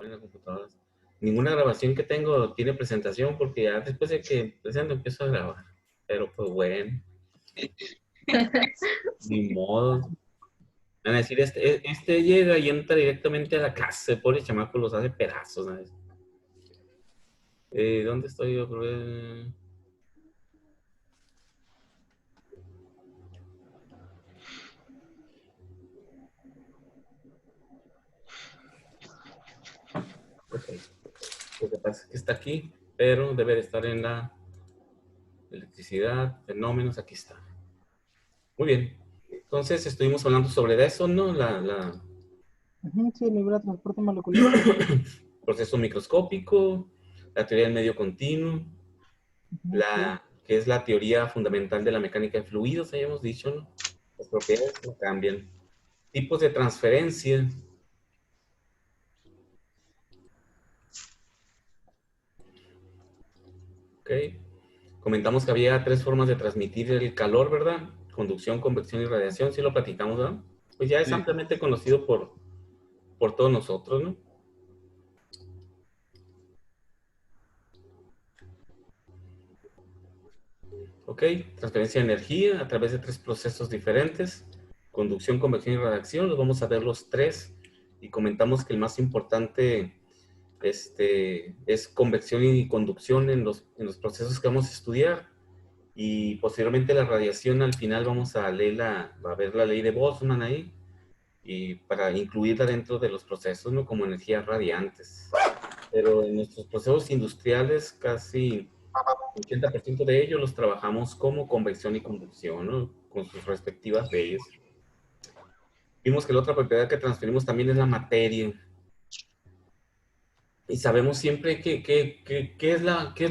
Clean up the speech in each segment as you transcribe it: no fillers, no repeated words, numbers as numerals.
en las computadoras. Ninguna grabación que tengo tiene presentación porque ya después de que presento empiezo a grabar. Pero pues bueno, ni modo. Van a decir, este llega y entra directamente a la casa, el pobre chamaco los hace pedazos, ¿sabes? ¿Dónde estoy yo? Ok. Lo que pasa es que está aquí, pero debe de estar en la electricidad, fenómenos, aquí está. Muy bien. Entonces estuvimos hablando sobre eso, ¿no? Sí, el nivel de transporte molecular. Proceso microscópico, la teoría del medio continuo, Sí. que es la teoría fundamental de la mecánica de fluidos, habíamos dicho, ¿no? Las propiedades no cambian. Tipos de transferencia. Ok. Comentamos que había tres formas de transmitir el calor, ¿verdad? Conducción, convección y radiación, sí lo platicamos, ¿verdad? Pues ya es Sí. ampliamente conocido por todos nosotros, ¿no? Ok, transferencia de energía a través de tres procesos diferentes, conducción, convección y radiación, los vamos a ver los tres y comentamos que el más importante es convección y conducción en los procesos que vamos a estudiar y posteriormente la radiación al final vamos a ver la ley de Boltzmann ahí y para incluirla dentro de los procesos, ¿no? Como energías radiantes. Pero en nuestros procesos industriales casi 80% de ellos los trabajamos como convección y conducción, ¿no? Con sus respectivas leyes. Vimos que la otra propiedad que transferimos también es la materia. Y sabemos siempre qué es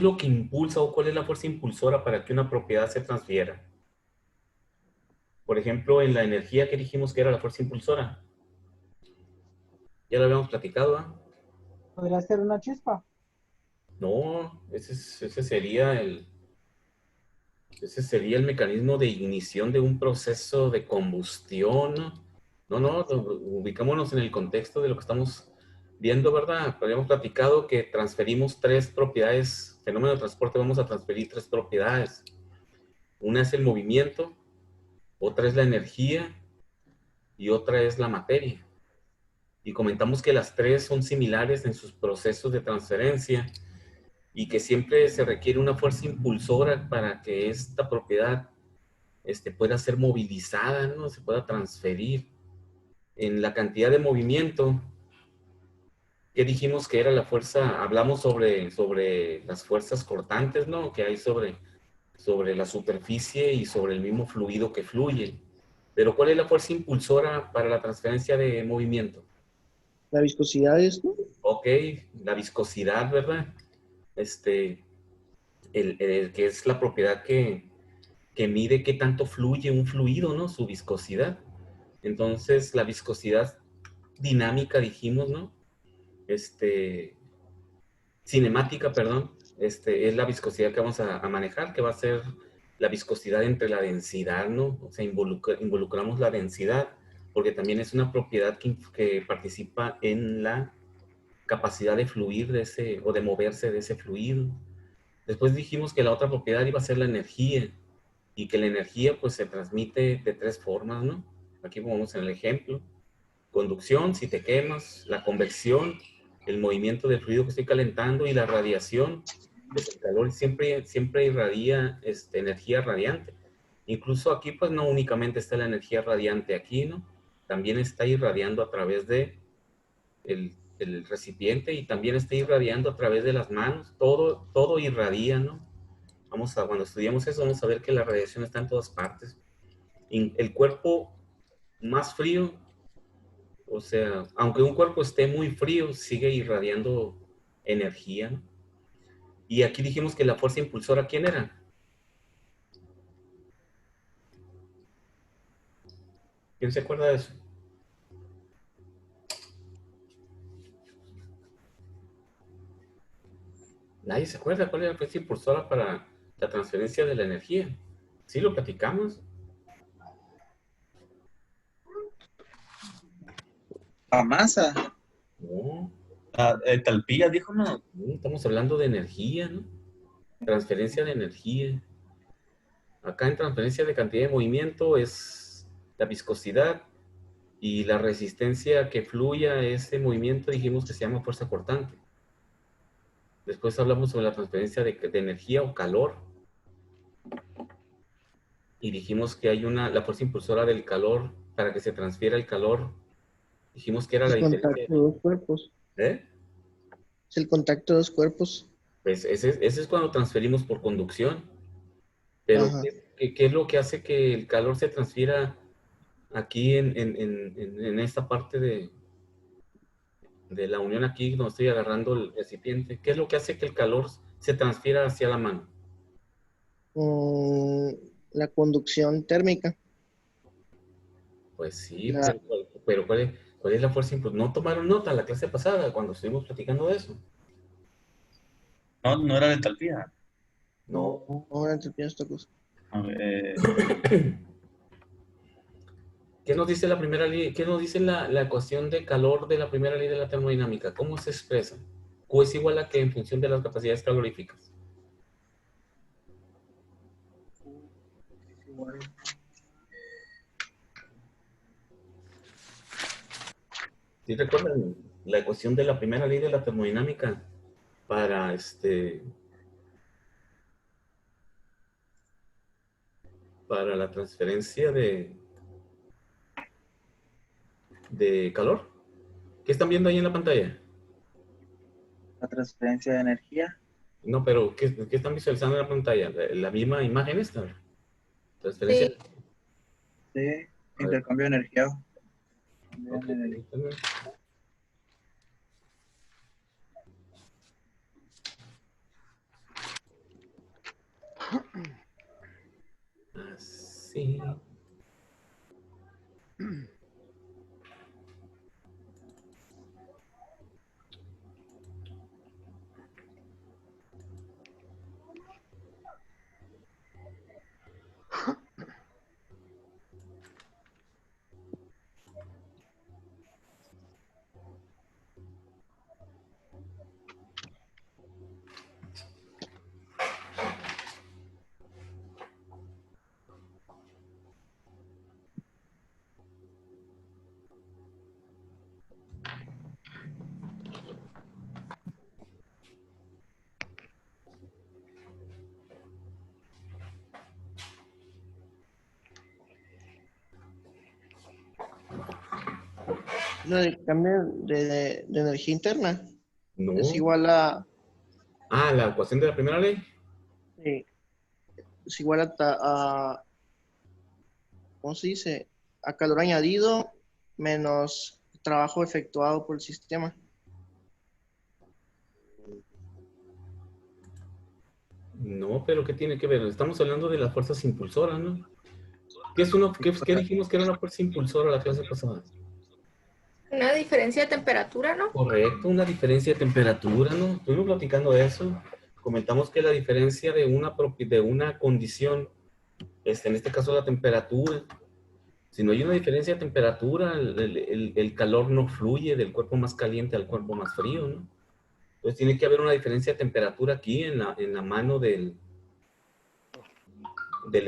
lo que impulsa o cuál es la fuerza impulsora para que una propiedad se transfiera. Por ejemplo, en la energía que dijimos que era la fuerza impulsora. Ya lo habíamos platicado, ¿ah? Podría ser una chispa. No, ese sería el mecanismo de ignición de un proceso de combustión, ¿no? No, ubicámonos en el contexto de lo que estamos viendo, ¿verdad? Habíamos platicado que transferimos tres propiedades, fenómeno de transporte, vamos a transferir tres propiedades. Una es el movimiento, otra es la energía y otra es la materia. Y comentamos que las tres son similares en sus procesos de transferencia y que siempre se requiere una fuerza impulsora para que esta propiedad pueda ser movilizada, ¿no? Se pueda transferir en la cantidad de movimiento. ¿Qué dijimos que era la fuerza? Hablamos sobre las fuerzas cortantes, ¿no? Que hay sobre la superficie y sobre el mismo fluido que fluye. Pero ¿cuál es la fuerza impulsora para la transferencia de movimiento? La viscosidad es, ¿no? Ok, la viscosidad, ¿verdad? Que es la propiedad que mide qué tanto fluye un fluido, ¿no? Su viscosidad. Entonces, la viscosidad dinámica, dijimos, ¿no? Cinemática, perdón, es la viscosidad que vamos a manejar, que va a ser la viscosidad entre la densidad, ¿no? O sea, involucramos la densidad, porque también es una propiedad que participa en la capacidad de fluir o de moverse de ese fluido. Después dijimos que la otra propiedad iba a ser la energía, y que la energía pues se transmite de tres formas, ¿no? Aquí vamos en el ejemplo. Conducción, si te quemas, la convección, el movimiento del fluido que estoy calentando y la radiación, pues el calor siempre irradia energía radiante. Incluso aquí pues no únicamente está la energía radiante aquí, ¿no? También está irradiando a través de el recipiente y también está irradiando a través de las manos. Todo irradia, ¿no? Cuando estudiamos eso, vamos a ver que la radiación está en todas partes. El cuerpo más frío, o sea, aunque un cuerpo esté muy frío, sigue irradiando energía, ¿no? Y aquí dijimos que la fuerza impulsora, ¿quién era? ¿Quién se acuerda de eso? Nadie se acuerda cuál era la fuerza impulsora para la transferencia de la energía. ¿Sí lo platicamos? La masa. No. Talpía, dijo, no. Estamos hablando de energía, ¿no? Transferencia de energía. Acá en transferencia de cantidad de movimiento es la viscosidad y la resistencia que fluye a ese movimiento dijimos que se llama fuerza cortante. Después hablamos sobre la transferencia de energía o calor. Y dijimos que hay la fuerza impulsora del calor para que se transfiera el calor. Dijimos que era la El contacto diferencia. de dos cuerpos. ¿Eh? Es el contacto de dos cuerpos. Pues ese es cuando transferimos por conducción. Pero Ajá. ¿qué es lo que hace que el calor se transfiera aquí en esta parte de la unión aquí donde estoy agarrando el recipiente? ¿Qué es lo que hace que el calor se transfiera hacia la mano? Mm, la conducción térmica. Pues sí, La, pero ¿cuál es la fuerza impulsora? ¿No tomaron nota la clase pasada cuando estuvimos platicando de eso? No, no era de Talpía. No. ahora entropía esta cosa. A ver, ¿Qué nos dice la primera ley? ¿Qué nos dice la ecuación de calor de la primera ley de la termodinámica? ¿Cómo se expresa? Q es igual a que en función de las capacidades caloríficas. ¿Sí recuerdan la ecuación de la primera ley de la termodinámica para para la transferencia de calor? ¿Qué están viendo ahí en la pantalla? La transferencia de energía. No, pero ¿qué están visualizando en la pantalla? ¿La misma imagen esta? Transferencia. Sí. De A ver. intercambio de energía. Ok, permítanme. Así. Lo del cambio de energía interna. No. Es igual a, La ecuación de la primera ley. sí, es igual a, ¿cómo se dice? A calor añadido menos trabajo efectuado por el sistema. No, pero ¿qué tiene que ver? Estamos hablando de las fuerzas impulsoras, ¿no? ¿Qué dijimos que era la fuerza impulsora la clase pasada? Una diferencia de temperatura, ¿no? Correcto, una diferencia de temperatura, ¿no? Estuvimos platicando de eso. Comentamos que la diferencia de una condición, en este caso la temperatura, si no hay una diferencia de temperatura, el calor no fluye del cuerpo más caliente al cuerpo más frío, ¿no? Entonces tiene que haber una diferencia de temperatura aquí en la mano del de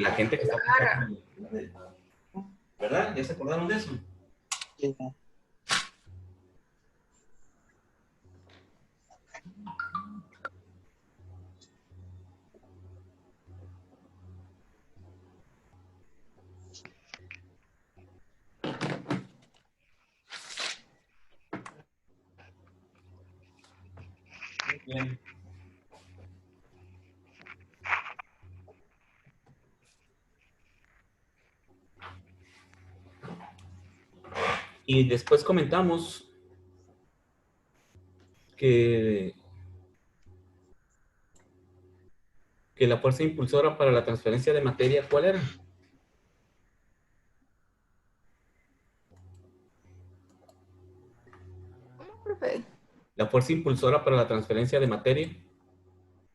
la gente que está aplicando. ¿Verdad? ¿Ya se acordaron de eso? Sí. Bien. Y después comentamos que la fuerza impulsora para la transferencia de materia, ¿cuál era? ¿Cómo, profe? La fuerza impulsora para la transferencia de materia,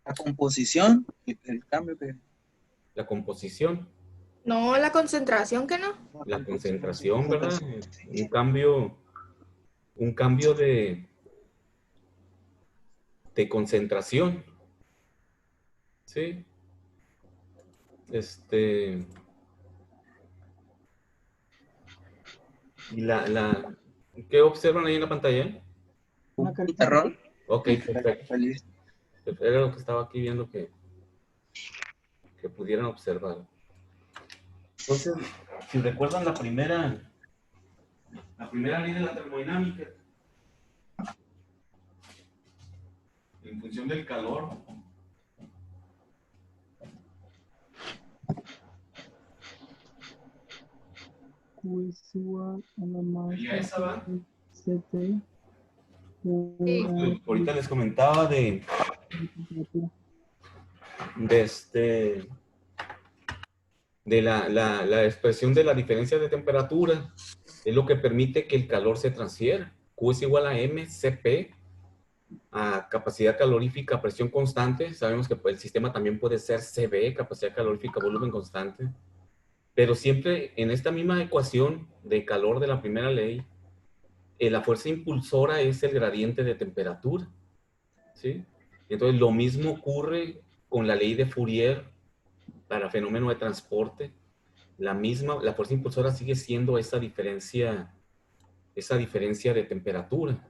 La composición, el cambio que... la composición, No, la concentración, ¿que no? la concentración, ¿verdad? Concentración, sí. Un cambio un cambio de concentración, ¿sí? Y ¿qué observan ahí en la pantalla? Una Un carita. pizarrón. Ok, perfecto. Feliz. Era lo que estaba aquí viendo que pudieran observar. Entonces, si recuerdan la primera ley de la termodinámica, en función del calor, Q es igual a la ¿y a esa va? masa CT Sí. Ahorita les comentaba de la expresión de la diferencia de temperatura, es lo que permite que el calor se transfiera. Q es igual a mCp, a capacidad calorífica a presión constante. Sabemos que el sistema también puede ser CB, capacidad calorífica a volumen constante. Pero siempre en esta misma ecuación de calor de la primera ley, la fuerza impulsora es el gradiente de temperatura, ¿sí? Entonces, lo mismo ocurre con la ley de Fourier para fenómeno de transporte. La fuerza impulsora sigue siendo esa diferencia de temperatura.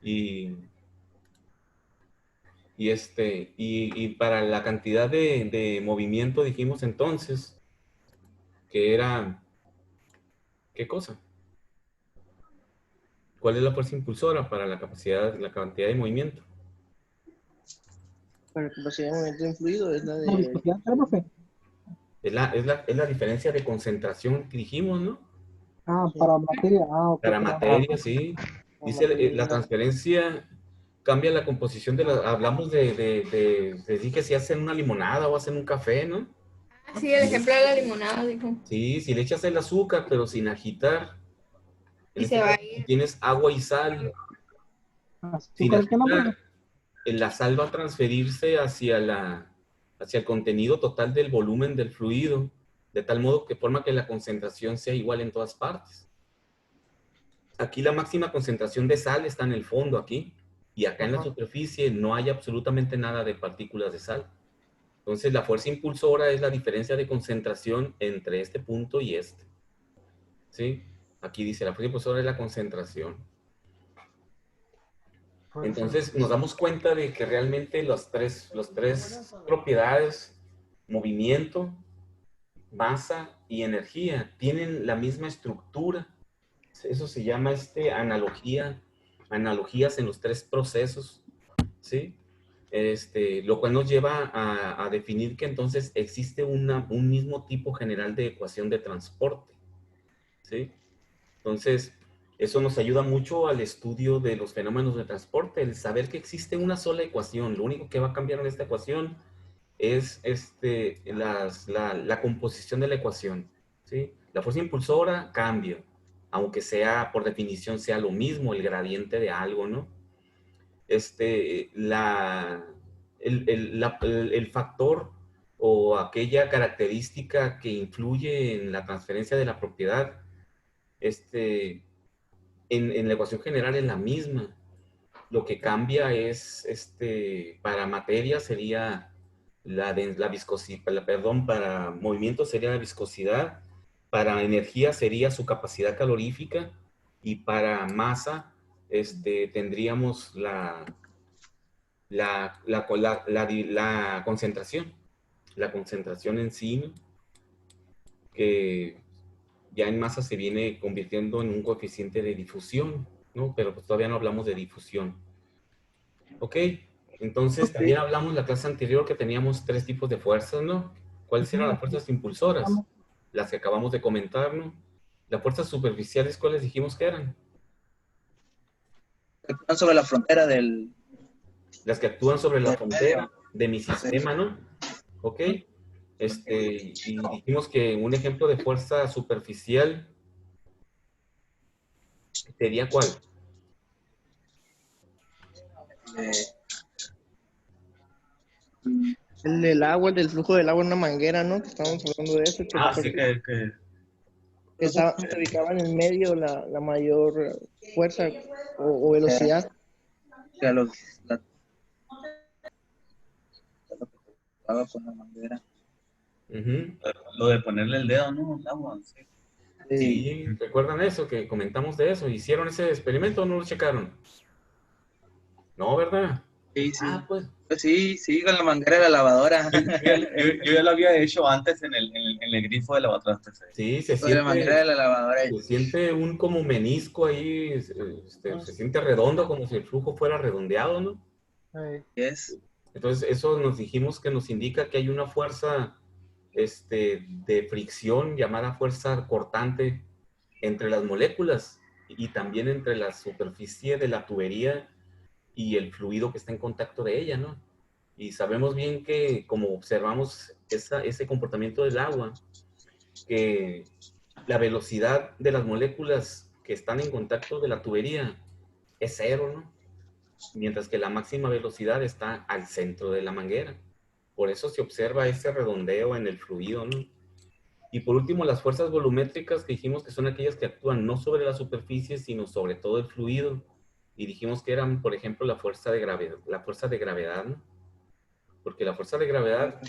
Y para la cantidad de movimiento dijimos entonces que era, ¿qué cosa? ¿Cuál es la fuerza impulsora para la cantidad de movimiento? Para la capacidad de movimiento de fluido es la La de... viscosidad, ¿verdad, profe? Es la diferencia de concentración que dijimos, ¿no? Ah, Sí. para materia. Ah, ok. Para materia, sí. Dice la transferencia cambia la composición de hablamos de que si hacen una limonada o hacen un café, ¿no? Ah, sí, el ejemplo de la limonada, dijo. Sí, si le echas el azúcar, pero sin agitar, en Y este se va caso a ir. tienes agua y sal, sin ¿Azúcar qué no, agitar, profe? la sal va a transferirse hacia el contenido total del volumen del fluido, de tal modo que forma que la concentración sea igual en todas partes. Aquí la máxima concentración de sal está en el fondo aquí, y acá en la Ajá. superficie no hay absolutamente nada de partículas de sal. Entonces la fuerza impulsora es la diferencia de concentración entre este punto y este. ¿Sí? Aquí dice la fuerza impulsora es la concentración. Entonces nos damos cuenta de que realmente las tres propiedades, movimiento, masa y energía, tienen la misma estructura. Eso se llama analogías en los tres procesos, ¿sí? Lo cual nos lleva a definir que entonces existe un mismo tipo general de ecuación de transporte, ¿sí? Entonces, eso nos ayuda mucho al estudio de los fenómenos de transporte, el saber que existe una sola ecuación. Lo único que va a cambiar en esta ecuación es la composición de la ecuación, ¿sí? La fuerza impulsora cambia, aunque sea, por definición, sea lo mismo, el gradiente de algo, ¿no? El factor o aquella característica que influye en la transferencia de la propiedad, en la ecuación general es la misma. Lo que cambia es, para materia sería la viscosidad, perdón, para movimiento sería la viscosidad, para energía sería su capacidad calorífica, y para masa, tendríamos la concentración en sí, ¿no? Que ya en masa se viene convirtiendo en un coeficiente de difusión, ¿no? Pero pues todavía no hablamos de difusión. Ok, entonces también hablamos la clase anterior que teníamos tres tipos de fuerzas, ¿no? ¿Cuáles eran las fuerzas impulsoras? Las que acabamos de comentar, ¿no? Las fuerzas superficiales, ¿cuáles dijimos que eran? Están sobre la frontera del... Las que actúan sobre la del frontera medio. de mi sistema, ¿no? Ok, y dijimos que un ejemplo de fuerza superficial sería ¿cuál? El del agua, el del flujo del agua en una manguera, ¿no? Que estábamos hablando de eso. Que Ah, Así sí. que se ubicaba en el medio la mayor fuerza o velocidad. O sea, lo que tocaba con la manguera. Ujú. Lo de ponerle el dedo, ¿no? Al agua, sí. Sí, ¿recuerdan eso? Que comentamos de eso. ¿Hicieron ese experimento o no lo checaron? No, ¿verdad? Sí, sí. Ah, pues. Pues sí, con la manguera de la lavadora. Yo ya lo había hecho antes en el grifo de lavatrastes. Sí, se Con la manguera de siente, la lavadora. se siente un como menisco ahí, se siente redondo, como si el flujo fuera redondeado, ¿no? Yes. Entonces, eso nos dijimos que nos indica que hay una fuerza de fricción llamada fuerza cortante entre las moléculas y también entre la superficie de la tubería y el fluido que está en contacto de ella, ¿no? Y sabemos bien que, como observamos ese comportamiento del agua, que la velocidad de las moléculas que están en contacto de la tubería es cero, ¿no? Mientras que la máxima velocidad está al centro de la manguera. Por eso se observa ese redondeo en el fluido, ¿no? Y por último, las fuerzas volumétricas que dijimos que son aquellas que actúan no sobre la superficie, sino sobre todo el fluido. Y dijimos que eran, por ejemplo, la fuerza de gravedad, ¿no? Porque la fuerza de gravedad,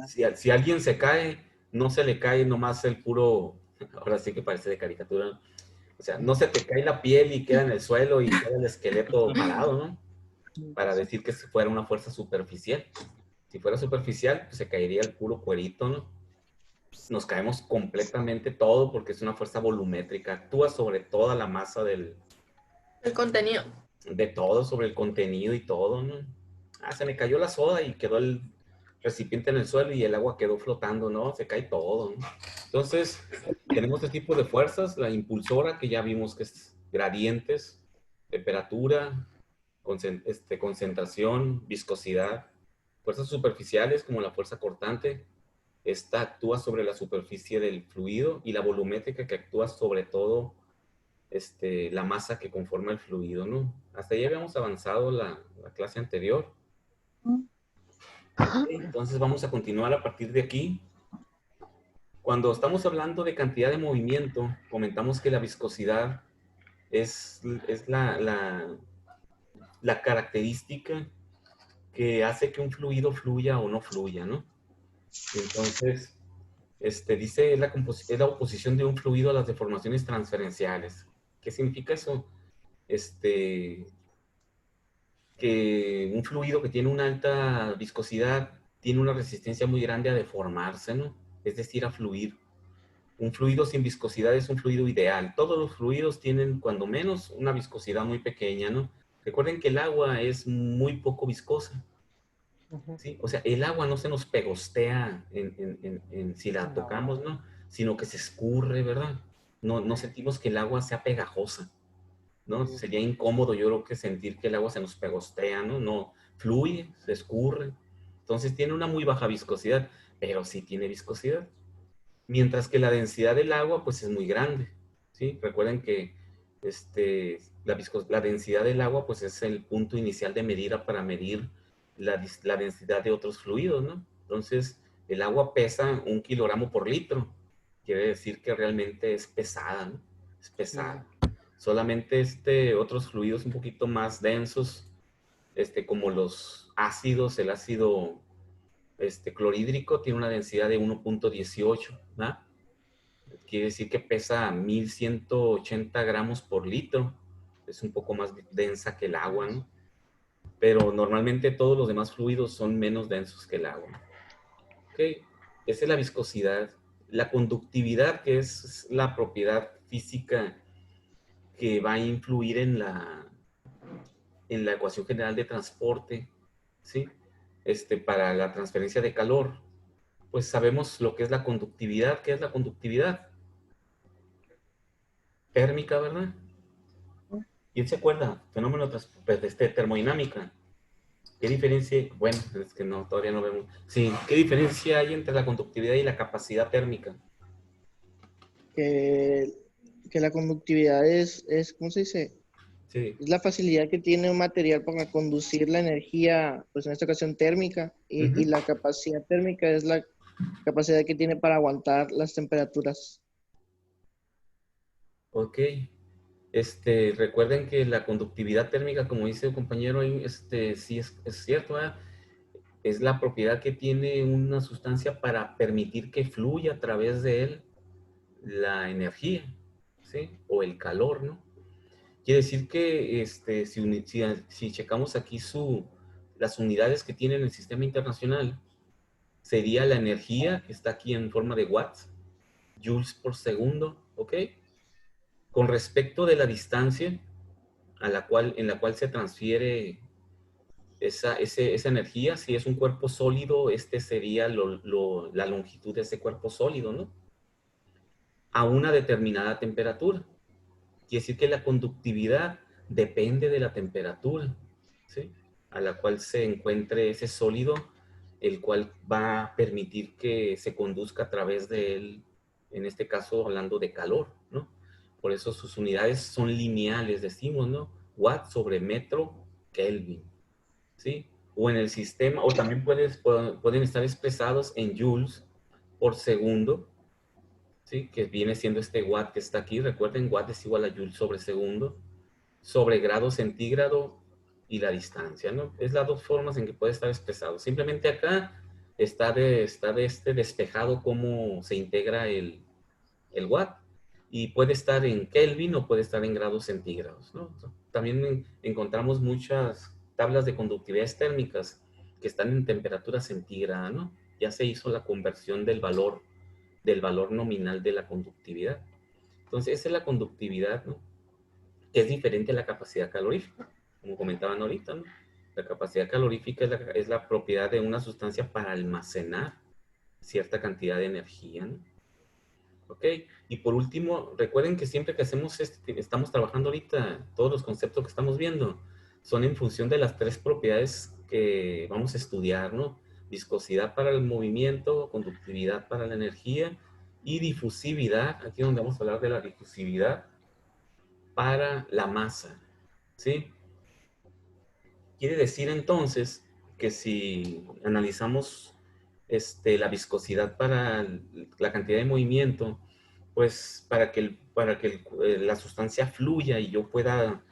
si alguien se cae, no se le cae nomás el puro, ahora sí que parece de caricatura, ¿no? O sea, no se te cae la piel y queda en el suelo y queda el esqueleto parado, ¿no? Para decir que si fuera una fuerza superficial. Si fuera superficial, pues se caería el puro cuerito, ¿no? Nos caemos completamente todo porque es una fuerza volumétrica. Actúa sobre toda la masa El contenido. de todo, sobre el contenido y todo, ¿no? Ah, se me cayó la soda y quedó el recipiente en el suelo y el agua quedó flotando, ¿no? Se cae todo, ¿no? Entonces, tenemos este tipo de fuerzas, la impulsora, que ya vimos que es gradientes, temperatura, concentración, viscosidad, fuerzas superficiales como la fuerza cortante, esta actúa sobre la superficie del fluido, y la volumétrica, que actúa sobre todo la masa que conforma el fluido, ¿no? Hasta ahí habíamos avanzado la clase anterior. Entonces vamos a continuar a partir de aquí. Cuando estamos hablando de cantidad de movimiento, comentamos que la viscosidad es la característica que hace que un fluido fluya o no fluya, ¿no? Entonces, dice, es la oposición de un fluido a las deformaciones transferenciales. ¿Qué significa eso? Que un fluido que tiene una alta viscosidad tiene una resistencia muy grande a deformarse, ¿no? Es decir, a fluir. Un fluido sin viscosidad es un fluido ideal. Todos los fluidos tienen, cuando menos, una viscosidad muy pequeña, ¿no? Recuerden que el agua es muy poco viscosa, ¿sí? O sea, el agua no se nos pegostea si la tocamos, ¿no? Sino que se escurre, ¿verdad? No sentimos que el agua sea pegajosa, ¿no? Sería incómodo, yo creo, que sentir que el agua se nos pegostea, ¿no? No, fluye, se escurre. Entonces tiene una muy baja viscosidad, pero sí tiene viscosidad. Mientras que la densidad del agua, pues, es muy grande, ¿sí? Recuerden que la densidad del agua, pues, es el punto inicial de medida para medir la densidad de otros fluidos, ¿no? Entonces, el agua pesa 1 kilogramo por litro. Quiere decir que realmente es pesada, ¿no? Es pesada. Solamente otros fluidos un poquito más densos, como los ácidos, el ácido clorhídrico tiene una densidad de 1.18, ¿verdad? Quiere decir que pesa 1180 gramos por litro. Es un poco más densa que el agua, ¿no? Pero normalmente todos los demás fluidos son menos densos que el agua. ¿Ok? Esa es la viscosidad. La conductividad, que es la propiedad física que va a influir en la ecuación general de transporte, ¿sí? Para la transferencia de calor, pues sabemos lo que es la conductividad. ¿Qué es la conductividad? Térmica, ¿verdad? ¿Quién se acuerda? Fenómeno termodinámica. ¿Qué diferencia? Bueno, es que no, todavía no vemos. Sí, ¿qué diferencia hay entre la conductividad y la capacidad térmica? Que la conductividad ¿cómo se dice? Sí. Es la facilidad que tiene un material para conducir la energía, pues en esta ocasión térmica, y la capacidad térmica es la capacidad que tiene para aguantar las temperaturas. Ok. Recuerden que la conductividad térmica, como dice el compañero, ahí, sí es cierto, ¿verdad? Es la propiedad que tiene una sustancia para permitir que fluya a través de él la energía, ¿sí? O el calor, ¿no? Quiere decir que si checamos aquí las unidades que tiene en el sistema internacional, sería la energía, que está aquí en forma de watts, joules por segundo, ¿ok? Con respecto de la distancia en la cual se transfiere esa energía, si es un cuerpo sólido, sería la longitud de ese cuerpo sólido, ¿no? A una determinada temperatura. Quiere decir que la conductividad depende de la temperatura, ¿sí? A la cual se encuentre ese sólido, el cual va a permitir que se conduzca a través de él, en este caso hablando de calor, ¿no? Por eso sus unidades son lineales, decimos, ¿no? Watt sobre metro Kelvin, ¿sí? O en el sistema, o también pueden estar expresados en joules por segundo, ¿sí? Que viene siendo este watt que está aquí. Recuerden, watt es igual a joule sobre segundo, sobre grado centígrado y la distancia, ¿no? Es las dos formas en que puede estar expresado. Simplemente acá está despejado cómo se integra el watt. Y puede estar en Kelvin o puede estar en grados centígrados, ¿no? También encontramos muchas tablas de conductividades térmicas que están en temperatura centígrada, ¿no? Ya se hizo la conversión del valor nominal de la conductividad. Entonces, esa es la conductividad, ¿no? Que es diferente a la capacidad calorífica, como comentaban ahorita, ¿no? La capacidad calorífica es la propiedad de una sustancia para almacenar cierta cantidad de energía, ¿no? ¿Ok? Y por último, recuerden que siempre que estamos trabajando ahorita, todos los conceptos que estamos viendo son en función de las tres propiedades que vamos a estudiar, ¿no? Viscosidad para el movimiento, conductividad para la energía y difusividad, aquí donde vamos a hablar de la difusividad para la masa, ¿sí? Quiere decir entonces que si analizamos la viscosidad para la cantidad de movimiento, pues para que la sustancia fluya y yo pueda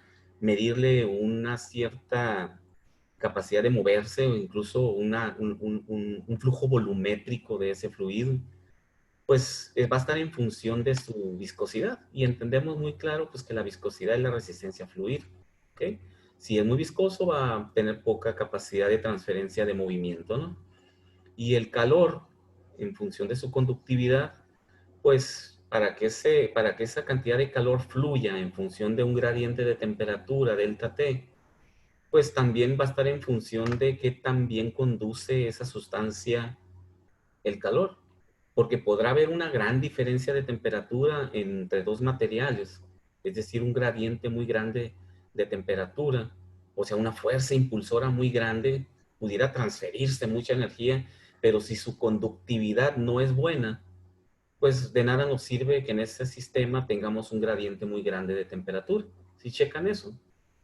medirle una cierta capacidad de moverse o incluso un flujo volumétrico de ese fluido, pues va a estar en función de su viscosidad. Y entendemos muy claro pues que la viscosidad es la resistencia a fluir, ¿ok? Si es muy viscoso va a tener poca capacidad de transferencia de movimiento, ¿no? Y el calor, en función de su conductividad, pues para que esa cantidad de calor fluya en función de un gradiente de temperatura, delta T, pues también va a estar en función de qué tan bien conduce esa sustancia el calor, porque podrá haber una gran diferencia de temperatura entre dos materiales, es decir, un gradiente muy grande de temperatura, o sea, una fuerza impulsora muy grande, pudiera transferirse mucha energía, pero si su conductividad no es buena, pues de nada nos sirve que en ese sistema tengamos un gradiente muy grande de temperatura. ¿Sí checan eso?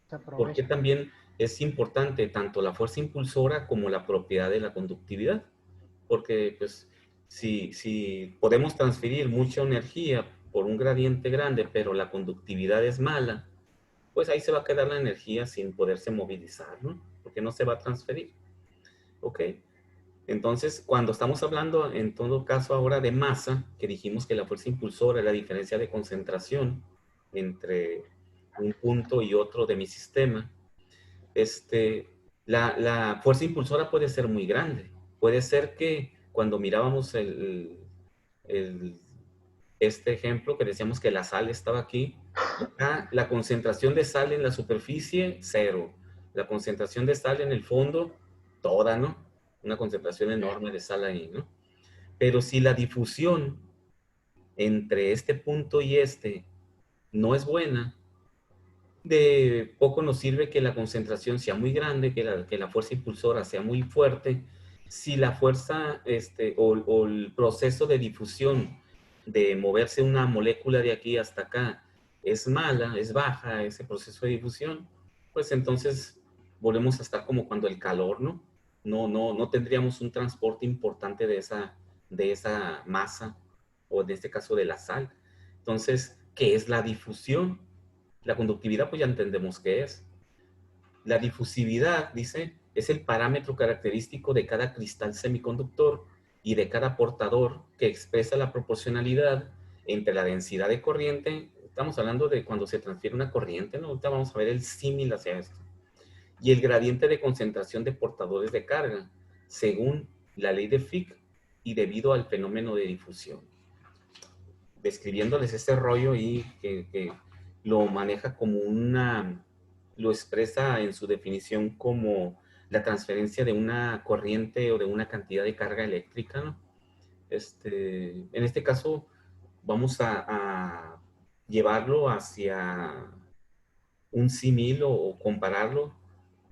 Se Porque aprovecha. también es importante tanto la fuerza impulsora como la propiedad de la conductividad. Porque pues si podemos transferir mucha energía por un gradiente grande, pero la conductividad es mala, pues ahí se va a quedar la energía sin poderse movilizar, ¿no? Porque no se va a transferir. ¿Ok? Entonces, cuando estamos hablando en todo caso ahora de masa, que dijimos que la fuerza impulsora es la diferencia de concentración entre un punto y otro de mi sistema, la fuerza impulsora puede ser muy grande. Puede ser que cuando mirábamos el- este ejemplo que decíamos que la sal estaba aquí, acá la concentración de sal en la superficie, cero. La concentración de sal en el fondo, toda, ¿no? Una concentración enorme de sal ahí, ¿no? Pero si la difusión entre este punto y este no es buena, de poco nos sirve que la concentración sea muy grande, que la fuerza impulsora sea muy fuerte, si la fuerza o el proceso de difusión de moverse una molécula de aquí hasta acá es mala, es baja ese proceso de difusión, pues entonces volvemos a estar como cuando el calor, ¿no? No tendríamos un transporte importante de esa masa, o en este caso de la sal. Entonces, ¿qué es la difusión? La conductividad, pues ya entendemos qué es. La difusividad, dice, es el parámetro característico de cada cristal semiconductor y de cada portador que expresa la proporcionalidad entre la densidad de corriente. Estamos hablando de cuando se transfiere una corriente, ¿no? Ahorita vamos a ver el símil hacia esto. Y el gradiente de concentración de portadores de carga, según la ley de Fick y debido al fenómeno de difusión. Describiéndoles este rollo y que lo maneja como lo expresa en su definición como la transferencia de una corriente o de una cantidad de carga eléctrica, ¿no? En este caso, vamos a llevarlo hacia un símil o compararlo,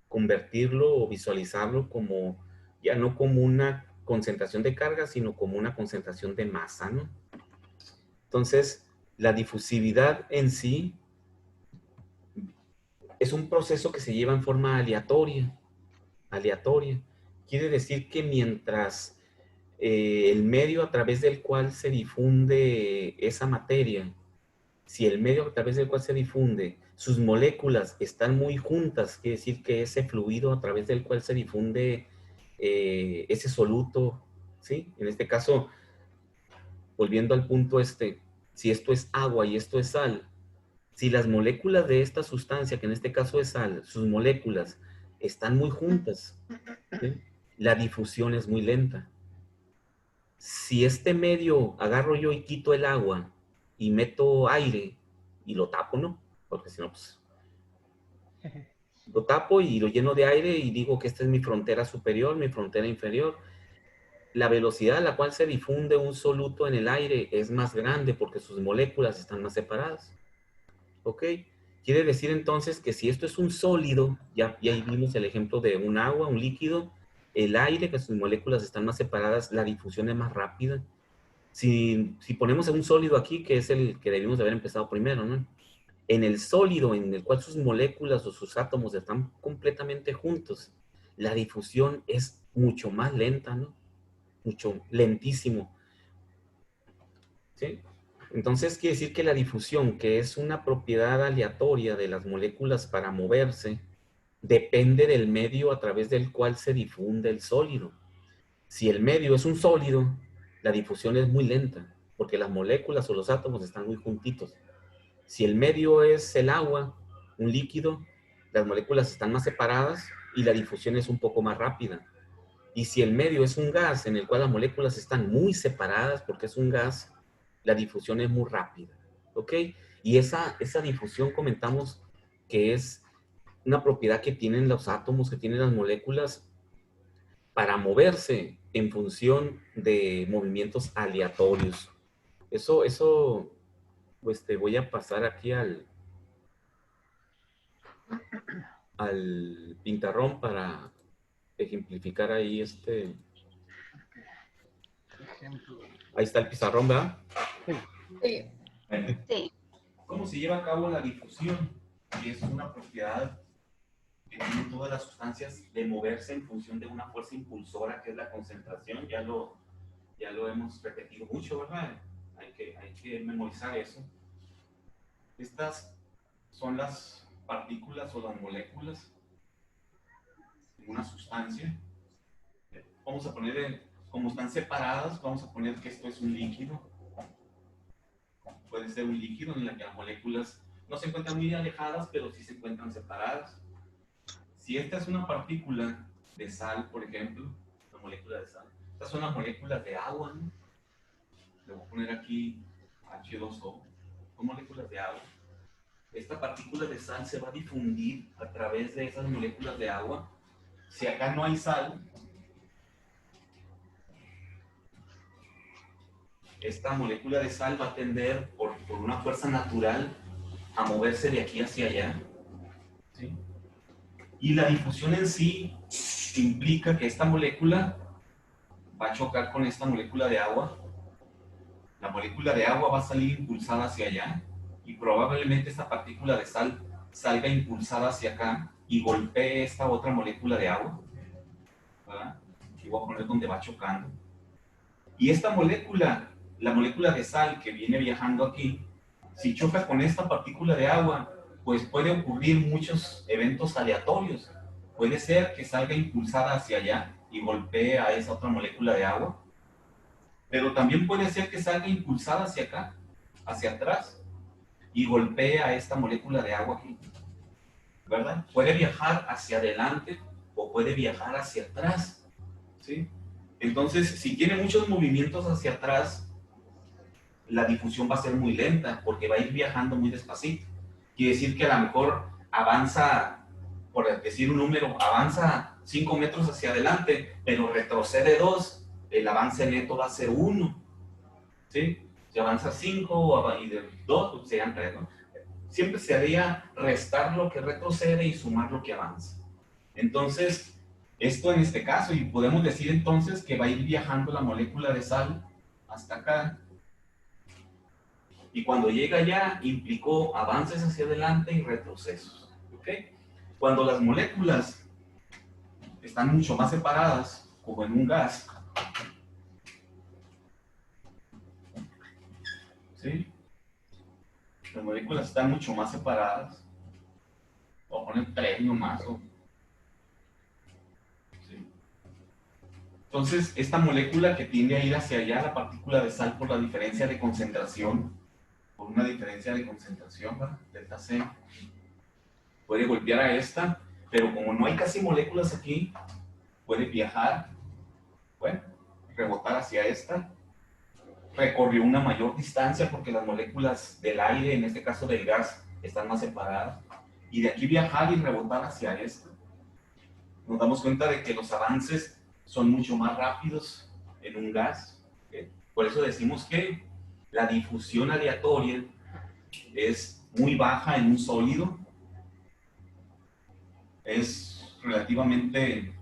convertirlo o visualizarlo como, ya no como una concentración de carga, sino como una concentración de masa, ¿no? Entonces, la difusividad en sí es un proceso que se lleva en forma aleatoria. Quiere decir que mientras el medio a través del cual se difunde esa materia, si el medio a través del cual se difunde, sus moléculas están muy juntas, quiere decir que ese fluido a través del cual se difunde ese soluto, ¿sí? En este caso, volviendo al punto si esto es agua y esto es sal, si las moléculas de esta sustancia, que en este caso es sal, sus moléculas están muy juntas, ¿sí? La difusión es muy lenta. Si este medio agarro yo y quito el agua y meto aire y lo tapo, ¿no? Porque si no, pues lo tapo y lo lleno de aire y digo que esta es mi frontera superior, mi frontera inferior. La velocidad a la cual se difunde un soluto en el aire es más grande porque sus moléculas están más separadas. ¿Ok? Quiere decir entonces que si esto es un sólido, ya ahí vimos el ejemplo de un agua, un líquido, el aire, que sus moléculas están más separadas, la difusión es más rápida. Si ponemos un sólido aquí, que es el que debimos de haber empezado primero, ¿no? En el sólido en el cual sus moléculas o sus átomos están completamente juntos, la difusión es mucho más lenta, ¿no? Mucho lentísimo. ¿Sí? Entonces quiere decir que la difusión, que es una propiedad aleatoria de las moléculas para moverse, depende del medio a través del cual se difunde el sólido. Si el medio es un sólido, la difusión es muy lenta, porque las moléculas o los átomos están muy juntitos. Si el medio es el agua, un líquido, las moléculas están más separadas y la difusión es un poco más rápida. Y si el medio es un gas en el cual las moléculas están muy separadas porque es un gas, la difusión es muy rápida. ¿Ok? Y esa difusión comentamos que es una propiedad que tienen los átomos, que tienen las moléculas para moverse en función de movimientos aleatorios. Eso pues te voy a pasar aquí al pintarrón para ejemplificar ahí Ejemplo. Ahí está el pizarrón, ¿verdad? Sí. Sí. ¿Cómo se lleva a cabo la difusión? Y es una propiedad que tienen todas las sustancias de moverse en función de una fuerza impulsora que es la concentración. Ya lo hemos repetido mucho, ¿verdad? Hay que memorizar eso. Estas son las partículas o las moléculas de una sustancia. Vamos a poner, como están separadas, vamos a poner que esto es un líquido. Puede ser un líquido en el que las moléculas no se encuentran muy alejadas, pero sí se encuentran separadas. Si esta es una partícula de sal, por ejemplo, una molécula de sal, estas son las moléculas de agua, ¿no? Le voy a poner aquí H2O, son moléculas de agua. Esta partícula de sal se va a difundir a través de esas moléculas de agua. Si acá no hay sal, esta molécula de sal va a tender por una fuerza natural a moverse de aquí hacia allá, ¿sí? Y la difusión en sí implica que esta molécula va a chocar con esta molécula de agua. La molécula de agua va a salir impulsada hacia allá y probablemente esta partícula de sal salga impulsada hacia acá y golpee esta otra molécula de agua, ¿verdad? Y voy a poner donde va chocando. Y esta molécula, la molécula de sal que viene viajando aquí, si choca con esta partícula de agua, pues puede ocurrir muchos eventos aleatorios. Puede ser que salga impulsada hacia allá y golpee a esa otra molécula de agua, pero también puede ser que salga impulsada hacia acá, hacia atrás, y golpee a esta molécula de agua aquí, ¿verdad? Puede viajar hacia adelante o puede viajar hacia atrás, ¿sí? Entonces, si tiene muchos movimientos hacia atrás, la difusión va a ser muy lenta porque va a ir viajando muy despacito. Quiere decir que a lo mejor avanza, por decir un número, avanza 5 metros hacia adelante, pero retrocede 2, el avance neto va a ser 1, ¿sí? Si avanza 5 y de 2, pues serían 3, ¿no? Siempre se haría restar lo que retrocede y sumar lo que avanza. Entonces, esto en este caso, y podemos decir entonces que va a ir viajando la molécula de sal hasta acá, y cuando llega allá implicó avances hacia adelante y retrocesos, ¿ok? Cuando las moléculas están mucho más separadas, como en un gas, ¿sí? Las moléculas están mucho más separadas, o poner 3 nomás, ¿sí? Entonces, esta molécula que tiende a ir hacia allá, la partícula de sal, por la diferencia de concentración, por una diferencia de concentración, ¿verdad? Delta C, puede golpear a esta, pero como no hay casi moléculas aquí, puede viajar, bueno, rebotar hacia esta, recorrió una mayor distancia porque las moléculas del aire, en este caso del gas, están más separadas, y de aquí viajar y rebotar hacia esta. Nos damos cuenta de que los avances son mucho más rápidos en un gas, ¿okay? Por eso decimos que la difusión aleatoria es muy baja en un sólido, es relativamente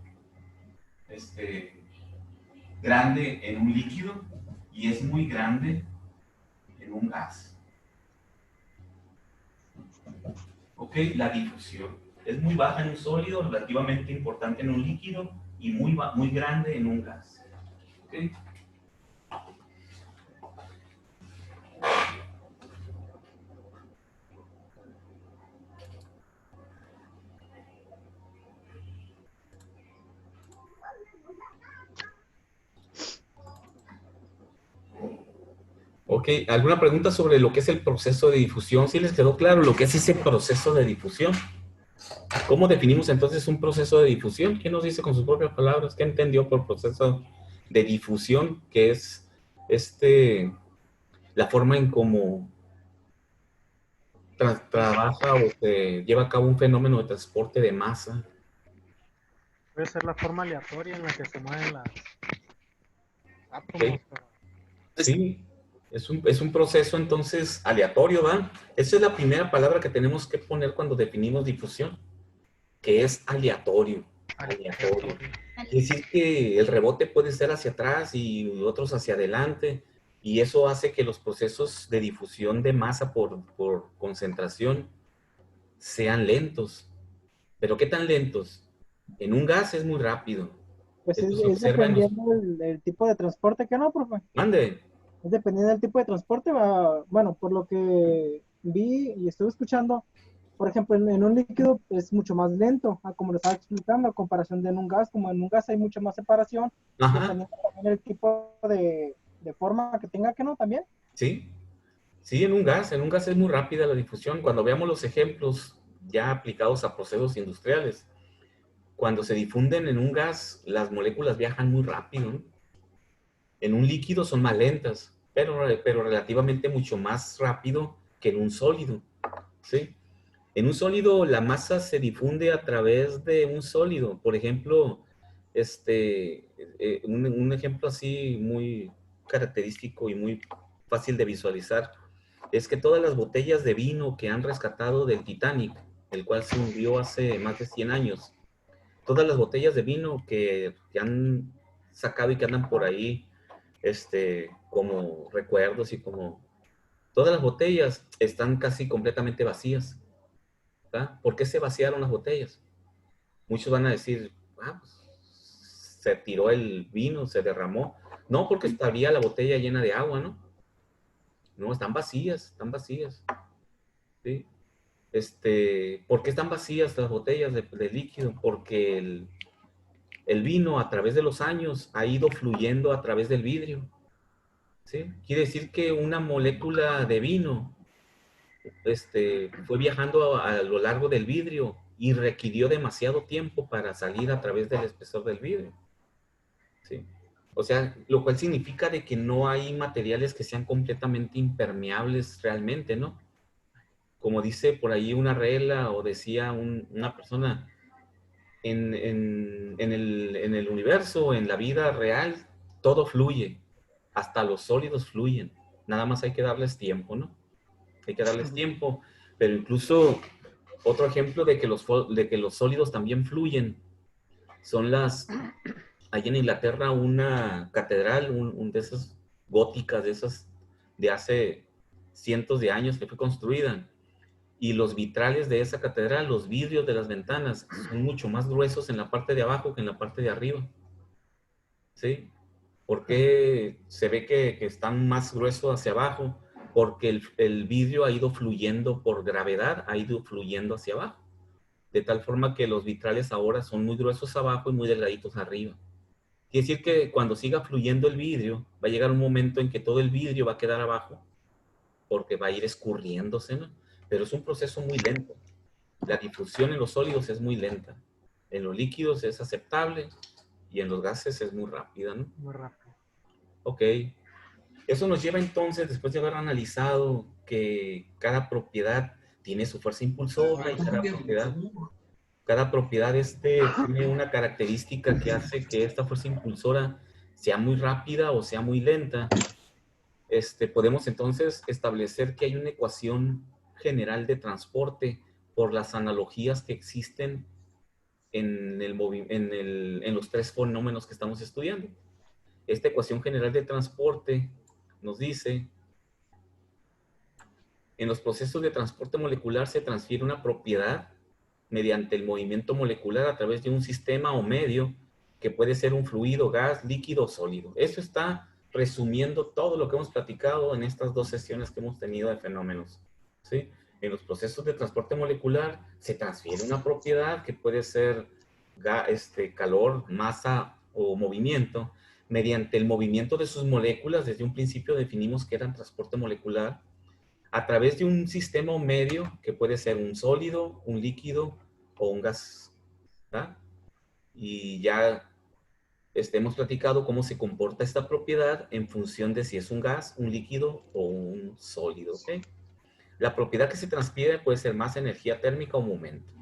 grande en un líquido y es muy grande en un gas. ¿Ok? La difusión es muy baja en un sólido, relativamente importante en un líquido y muy grande en un gas. ¿Ok? Ok, ¿alguna pregunta sobre lo que es el proceso de difusión? ¿Sí les quedó claro lo que es ese proceso de difusión? ¿Cómo definimos entonces un proceso de difusión? ¿Quién nos dice con sus propias palabras? ¿Qué entendió por proceso de difusión? Que es la forma en cómo trabaja o se lleva a cabo un fenómeno de transporte de masa. Puede ser la forma aleatoria en la que se mueven las átomos. ¿Okay? Sí, es un proceso entonces aleatorio, ¿va? Esa es la primera palabra que tenemos que poner cuando definimos difusión, que es aleatorio. Aleatorio. Quiere decir que el rebote puede ser hacia atrás y otros hacia adelante, y eso hace que los procesos de difusión de masa por concentración sean lentos. ¿Pero qué tan lentos? En un gas es muy rápido. Pues Esto se es observa en los... dependiendo del tipo de transporte que no, profe. Mande. Es dependiendo del tipo de transporte. Bueno, por lo que vi y estuve escuchando, por ejemplo, en un líquido es mucho más lento, como lo estaba explicando, a comparación de en un gas. Como en un gas hay mucha más separación, Ajá. dependiendo también del tipo de forma que tenga, que no, también. Sí, sí, en un gas es muy rápida la difusión. Cuando veamos los ejemplos ya aplicados a procesos industriales, cuando se difunden en un gas, las moléculas viajan muy rápido, ¿no? En un líquido son más lentas, pero relativamente mucho más rápido que en un sólido, ¿sí? En un sólido la masa se difunde a través de un sólido. Por ejemplo, un ejemplo así muy característico y muy fácil de visualizar es que todas las botellas de vino que han rescatado del Titanic, el cual se hundió hace más de 100 años, todas las botellas de vino que han sacado y que andan por ahí como recuerdos y como... Todas las botellas están casi completamente vacías. ¿Verdad? ¿Por qué se vaciaron las botellas? Muchos van a decir, pues, se tiró el vino, se derramó. No, porque estaría la botella llena de agua, ¿no? No, están vacías, están vacías. ¿Sí? ¿Por qué están vacías las botellas de líquido? Porque el vino a través de los años ha ido fluyendo a través del vidrio. ¿Sí? Quiere decir que una molécula de vino fue viajando a lo largo del vidrio y requirió demasiado tiempo para salir a través del espesor del vidrio. ¿Sí? O sea, lo cual significa de que no hay materiales que sean completamente impermeables realmente, ¿no? Como dice por ahí una regla o decía una persona, en el universo, en la vida real, todo fluye, hasta los sólidos fluyen, nada más hay que darles tiempo, ¿no? Hay que darles tiempo, pero incluso otro ejemplo de que los sólidos también fluyen son hay en Inglaterra una catedral, de esas góticas, de esas de hace cientos de años que fue construida, y los vitrales de esa catedral, los vidrios de las ventanas, son mucho más gruesos en la parte de abajo que en la parte de arriba. ¿Sí? ¿Por qué se ve que están más gruesos hacia abajo? Porque el vidrio ha ido fluyendo por gravedad, ha ido fluyendo hacia abajo. De tal forma que los vitrales ahora son muy gruesos abajo y muy delgaditos arriba. Quiere decir que cuando siga fluyendo el vidrio, va a llegar un momento en que todo el vidrio va a quedar abajo, porque va a ir escurriéndose, ¿no? Pero es un proceso muy lento. La difusión en los sólidos es muy lenta. En los líquidos es aceptable y en los gases es muy rápida, ¿no? Muy rápido. Ok. Eso nos lleva entonces, después de haber analizado que cada propiedad tiene su fuerza impulsora y cada propiedad tiene una característica que hace que esta fuerza impulsora sea muy rápida o sea muy lenta, podemos entonces establecer que hay una ecuación general de transporte por las analogías que existen en los tres fenómenos que estamos estudiando. Esta ecuación general de transporte nos dice: en los procesos de transporte molecular se transfiere una propiedad mediante el movimiento molecular a través de un sistema o medio que puede ser un fluido, gas, líquido o sólido. Eso está resumiendo todo lo que hemos platicado en estas dos sesiones que hemos tenido de fenómenos. ¿Sí? En los procesos de transporte molecular se transfiere una propiedad que puede ser calor, masa o movimiento. Mediante el movimiento de sus moléculas, desde un principio definimos que eran transporte molecular, a través de un sistema o medio que puede ser un sólido, un líquido o un gas. ¿Verdad? Y ya hemos platicado cómo se comporta esta propiedad en función de si es un gas, un líquido o un sólido. ¿Okay? La propiedad que se transfiere puede ser masa, energía térmica o momento.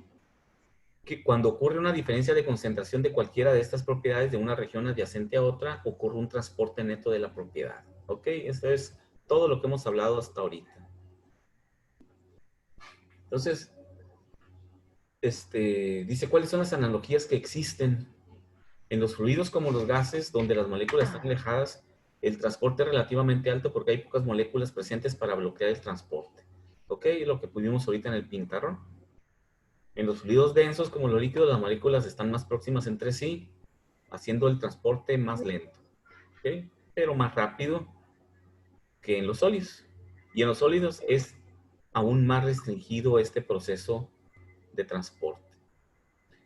Que cuando ocurre una diferencia de concentración de cualquiera de estas propiedades de una región adyacente a otra, ocurre un transporte neto de la propiedad. ¿Ok? Esto es todo lo que hemos hablado hasta ahorita. Entonces, dice cuáles son las analogías que existen en los fluidos como los gases, donde las moléculas están alejadas. El transporte es relativamente alto porque hay pocas moléculas presentes para bloquear el transporte. ¿Ok? Lo que pudimos ahorita en el pintarrón. En los fluidos densos como los líquidos, las moléculas están más próximas entre sí, haciendo el transporte más lento. ¿Ok? Pero más rápido que en los sólidos. Y en los sólidos es aún más restringido este proceso de transporte.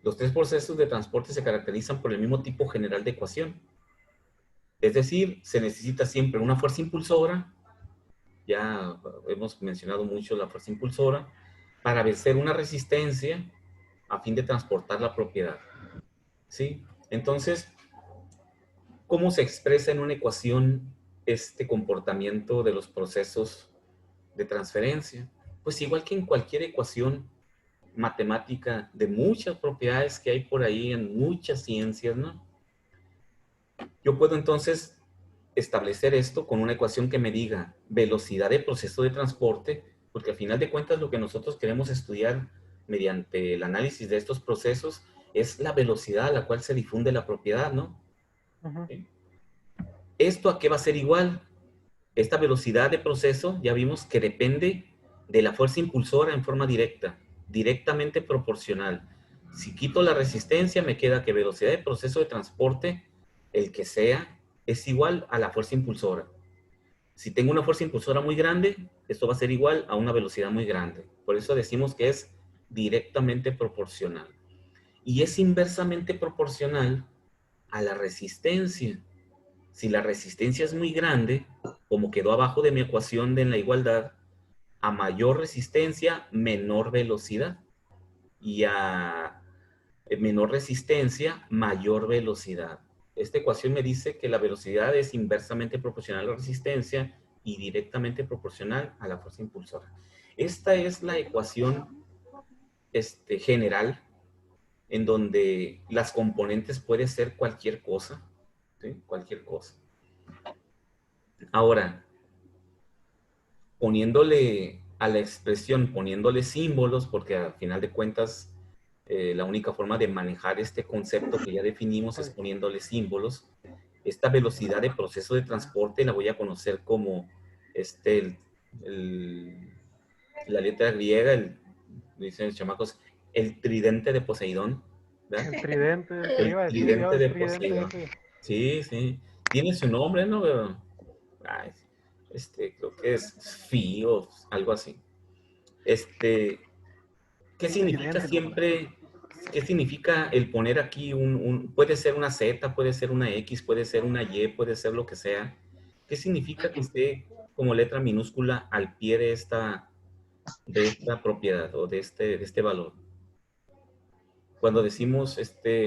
Los tres procesos de transporte se caracterizan por el mismo tipo general de ecuación. Es decir, se necesita siempre una fuerza impulsora, ya hemos mencionado mucho la fuerza impulsora, para vencer una resistencia a fin de transportar la propiedad. ¿Sí? Entonces, ¿cómo se expresa en una ecuación este comportamiento de los procesos de transferencia? Pues igual que en cualquier ecuación matemática de muchas propiedades que hay por ahí en muchas ciencias, ¿no? Yo puedo entonces establecer esto con una ecuación que me diga velocidad de proceso de transporte, porque al final de cuentas lo que nosotros queremos estudiar mediante el análisis de estos procesos es la velocidad a la cual se difunde la propiedad, ¿no? Ajá. ¿Sí? ¿Esto a qué va a ser igual? Esta velocidad de proceso ya vimos que depende de la fuerza impulsora en forma directa, directamente proporcional. Si quito la resistencia, me queda que velocidad de proceso de transporte, el que sea, es igual a la fuerza impulsora. Si tengo una fuerza impulsora muy grande, esto va a ser igual a una velocidad muy grande. Por eso decimos que es directamente proporcional. Y es inversamente proporcional a la resistencia. Si la resistencia es muy grande, como quedó abajo de mi ecuación de en la igualdad, a mayor resistencia, menor velocidad. Y a menor resistencia, mayor velocidad. Esta ecuación me dice que la velocidad es inversamente proporcional a la resistencia y directamente proporcional a la fuerza impulsora. Esta es la ecuación general en donde las componentes puede ser cualquier cosa, ¿sí? Cualquier cosa. Ahora, poniéndole a la expresión, poniéndole símbolos, porque al final de cuentas la única forma de manejar este concepto que ya definimos es poniéndole símbolos. Esta velocidad de proceso de transporte la voy a conocer como la letra griega, dicen los chamacos, el tridente de Poseidón. ¿Verdad? El tridente, te iba a El decir yo, tridente el de tridente Poseidón. ese. Sí, sí. Tiene su nombre, ¿no? Pero, ay, creo que es Fi o algo así. ¿Qué significa siempre? ¿Qué significa el poner aquí puede ser una Z, puede ser una X, puede ser una Y, puede ser lo que sea? ¿Qué significa que esté como letra minúscula al pie de esta propiedad o de este valor? Cuando decimos,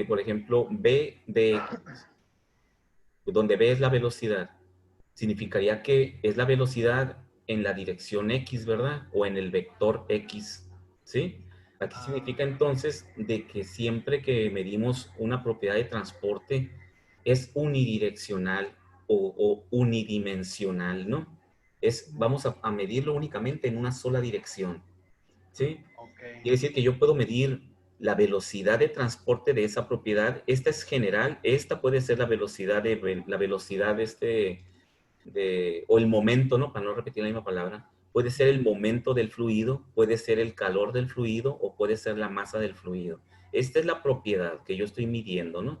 por ejemplo, B de X, donde B es la velocidad, significaría que es la velocidad en la dirección X, ¿verdad? O en el vector X, ¿sí? Aquí significa entonces de que siempre que medimos una propiedad de transporte es unidireccional o unidimensional, ¿no? Vamos a medirlo únicamente en una sola dirección, ¿sí? Okay. Quiere decir que yo puedo medir la velocidad de transporte de esa propiedad. Esta es general, esta puede ser la velocidad o el momento, ¿no? Para no repetir la misma palabra. Puede ser el momento del fluido, puede ser el calor del fluido o puede ser la masa del fluido. Esta es la propiedad que yo estoy midiendo, ¿no?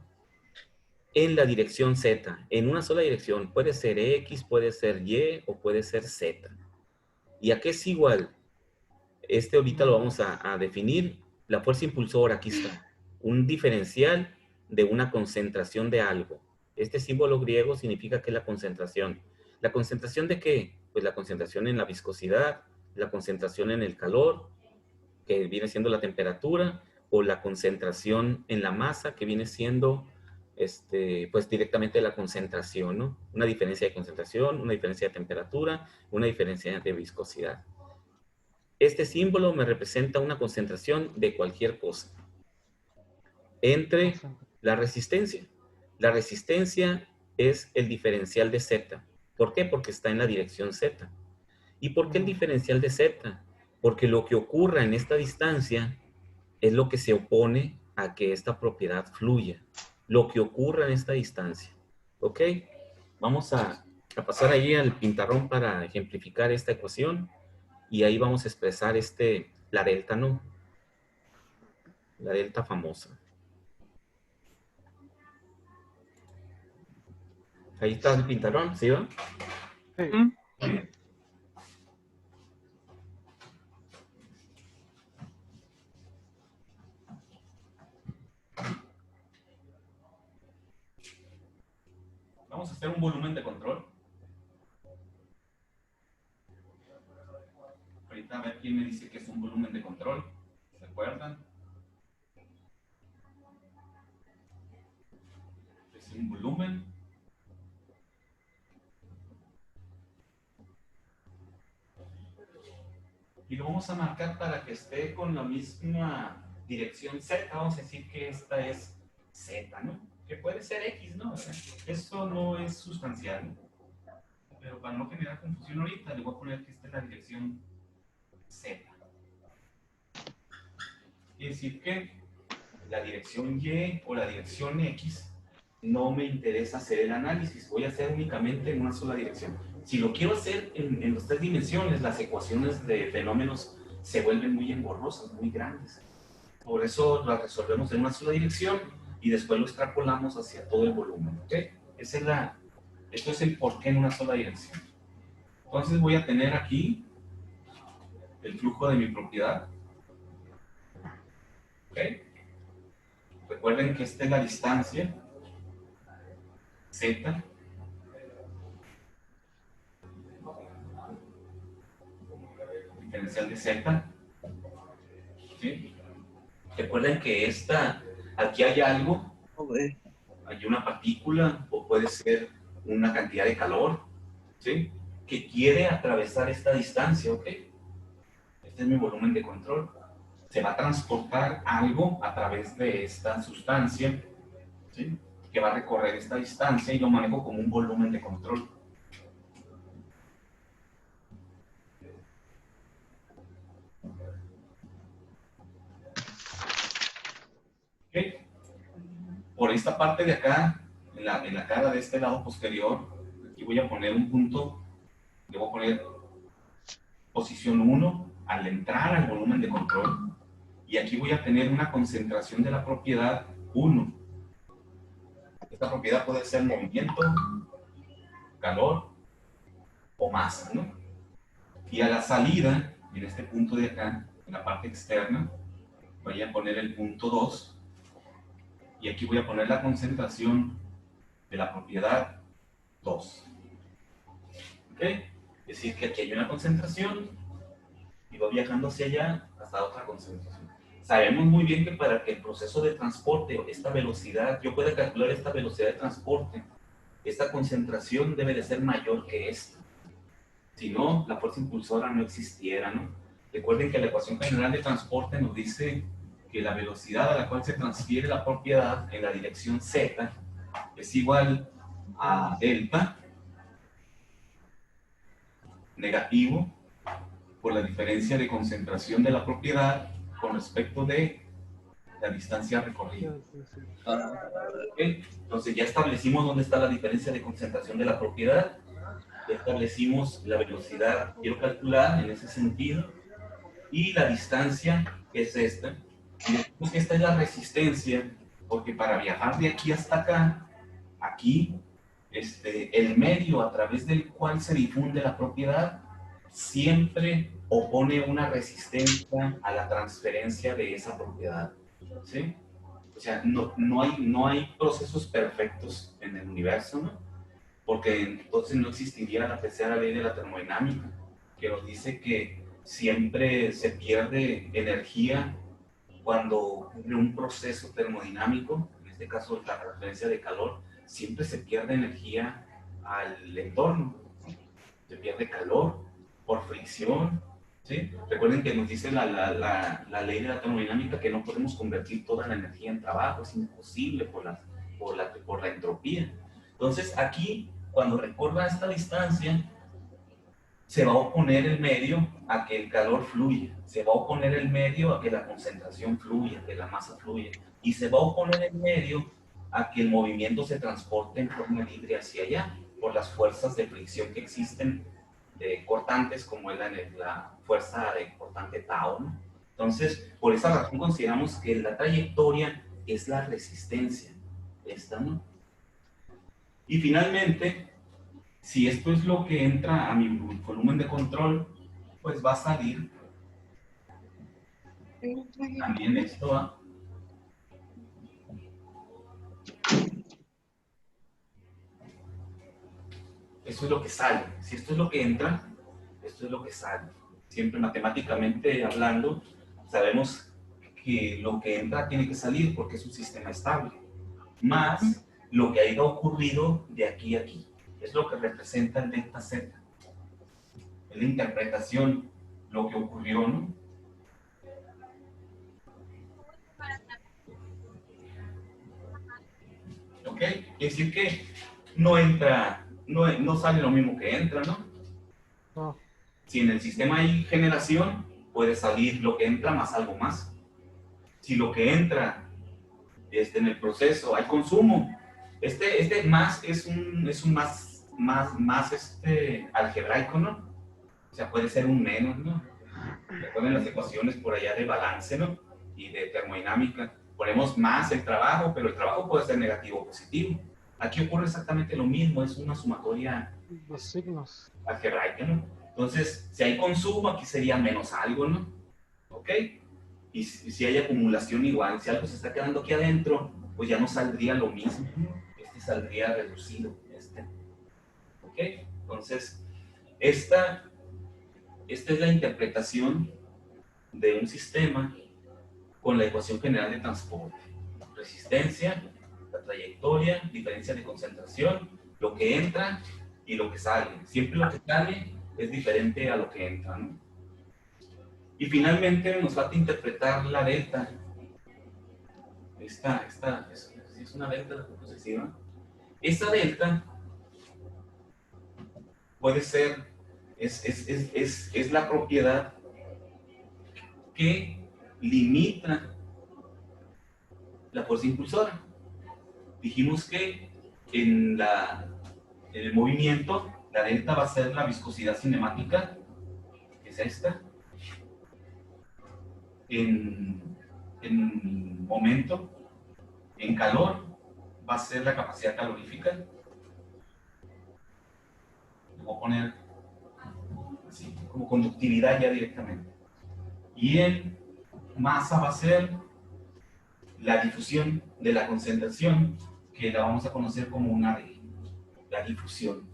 En la dirección Z, en una sola dirección. Puede ser X, puede ser Y o puede ser Z. ¿Y a qué es igual? Ahorita lo vamos a definir. La fuerza impulsora, aquí está. Un diferencial de una concentración de algo. Este símbolo griego significa que es la concentración. ¿La concentración de qué? Pues la concentración en la viscosidad, la concentración en el calor, que viene siendo la temperatura, o la concentración en la masa, que viene siendo pues directamente la concentración, ¿no? Una diferencia de concentración, una diferencia de temperatura, una diferencia de viscosidad. Este símbolo me representa una concentración de cualquier cosa entre la resistencia. La resistencia es el diferencial de Z. ¿Por qué? Porque está en la dirección Z. ¿Y por qué el diferencial de Z? Porque lo que ocurra en esta distancia es lo que se opone a que esta propiedad fluya. Lo que ocurra en esta distancia. ¿Ok? Vamos a pasar ahí al pintarrón para ejemplificar esta ecuación. Y ahí vamos a expresar la delta, ¿no? La delta famosa. Ahí está el pintarrón, ¿sí va? Sí. Muy bien. Vamos a hacer un volumen de control. Ahorita a ver quién me dice que es un volumen de control. ¿Se acuerdan? Es un volumen. Y lo vamos a marcar para que esté con la misma dirección Z. Vamos a decir que esta es Z, ¿no? Que puede ser X, ¿no? Eso no es sustancial, ¿no? Pero para no generar confusión ahorita, le voy a poner que esta es la dirección Z. Quiere decir que la dirección Y o la dirección X no me interesa hacer el análisis. Voy a hacer únicamente en una sola dirección. Si lo quiero hacer en las tres dimensiones, las ecuaciones de fenómenos se vuelven muy engorrosas, muy grandes. Por eso las resolvemos en una sola dirección y después lo extrapolamos hacia todo el volumen. ¿Ok? Esto es el porqué en una sola dirección. Entonces voy a tener aquí el flujo de mi propiedad. ¿Ok? Recuerden que esta es la distancia Z. Diferencial de Z. ¿Sí? Recuerden que aquí hay algo, hay una partícula o puede ser una cantidad de calor, ¿sí? Que quiere atravesar esta distancia, ¿ok? Este es mi volumen de control. Se va a transportar algo a través de esta sustancia, ¿sí? Que va a recorrer esta distancia y lo manejo como un volumen de control. ¿Okay? Por esta parte de acá, en la cara de este lado posterior, aquí voy a poner un punto, le voy a poner posición 1 al entrar al volumen de control, y aquí voy a tener una concentración de la propiedad 1. Esta propiedad puede ser movimiento, calor o masa, ¿no? Y a la salida, en este punto de acá, en la parte externa, voy a poner el punto 2, y aquí voy a poner la concentración de la propiedad 2. ¿Ok? Es decir, que aquí hay una concentración y va viajando hacia allá hasta otra concentración. Sabemos muy bien que para que el proceso de transporte, esta velocidad, yo pueda calcular esta velocidad de transporte, esta concentración debe de ser mayor que esta. Si no, la fuerza impulsora no existiera, ¿no? Recuerden que la ecuación general de transporte nos dice que la velocidad a la cual se transfiere la propiedad en la dirección Z es igual a delta negativo por la diferencia de concentración de la propiedad con respecto de la distancia recorrida. ¿Okay? Entonces ya establecimos dónde está la diferencia de concentración de la propiedad, ya establecimos la velocidad que quiero calcular en ese sentido, y la distancia, que es esta. Y decimos que esta es la resistencia, porque para viajar de aquí hasta acá, aquí, el medio a través del cual se difunde la propiedad siempre opone una resistencia a la transferencia de esa propiedad, ¿sí? O sea, no hay procesos perfectos en el universo, ¿no? Porque entonces no existiría la tercera ley de la termodinámica, que nos dice que siempre se pierde energía cuando ocurre un proceso termodinámico, en este caso la transferencia de calor, siempre se pierde energía al entorno, se pierde calor por fricción, ¿sí? Recuerden que nos dice la ley de la termodinámica que no podemos convertir toda la energía en trabajo, es imposible por la entropía. Entonces aquí, cuando recorra esta distancia, se va a oponer el medio a que el calor fluya, se va a oponer el medio a que la concentración fluya, que la masa fluya, y se va a oponer el medio a que el movimiento se transporte en forma libre hacia allá, por las fuerzas de fricción que existen cortantes, como es la fuerza de cortante tau, ¿no? Entonces, por esa razón consideramos que la trayectoria es la resistencia, esta, ¿no? Y finalmente, si esto es lo que entra a mi volumen de control, pues va a salir también esto, ¿ah? Eso es lo que sale. Si esto es lo que entra, esto es lo que sale. Siempre matemáticamente hablando, sabemos que lo que entra tiene que salir porque es un sistema estable. Más lo que haya ocurrido de aquí a aquí. Es lo que representa el delta Z. Es la interpretación, lo que ocurrió, ¿no? ¿Ok? Quiere decir que no entra, no sale lo mismo que entra, ¿no? No. Si en el sistema hay generación, puede salir lo que entra más algo más. Si lo que entra en el proceso hay consumo, este más es un más algebraico, ¿no? O sea, puede ser un menos, ¿no? Recuerden las ecuaciones por allá de balance, ¿no? Y de termodinámica. Ponemos más el trabajo, pero el trabajo puede ser negativo o positivo. Aquí ocurre exactamente lo mismo, es una sumatoria Los signos. algebraica, ¿no? Entonces, si hay consumo, aquí sería menos algo, ¿no? ¿Ok? Y si hay acumulación igual, si algo se está quedando aquí adentro, pues ya no saldría lo mismo. Este saldría reducido, este. ¿Ok? Entonces, esta es la interpretación de un sistema con la ecuación general de transporte. Resistencia, la trayectoria, diferencia de concentración, lo que entra y lo que sale. Siempre lo que sale es diferente a lo que entra, ¿no? Y finalmente nos falta interpretar la delta. Esta es una delta sucesiva. Esa delta puede ser, es la propiedad que limita la fuerza impulsora. Dijimos que en el movimiento, la delta va a ser la viscosidad cinemática, que es esta. En momento, en calor, va a ser la capacidad calorífica. Voy a poner así, como conductividad ya directamente. Y en masa va a ser la difusión de la concentración, que la vamos a conocer como una D, la difusión.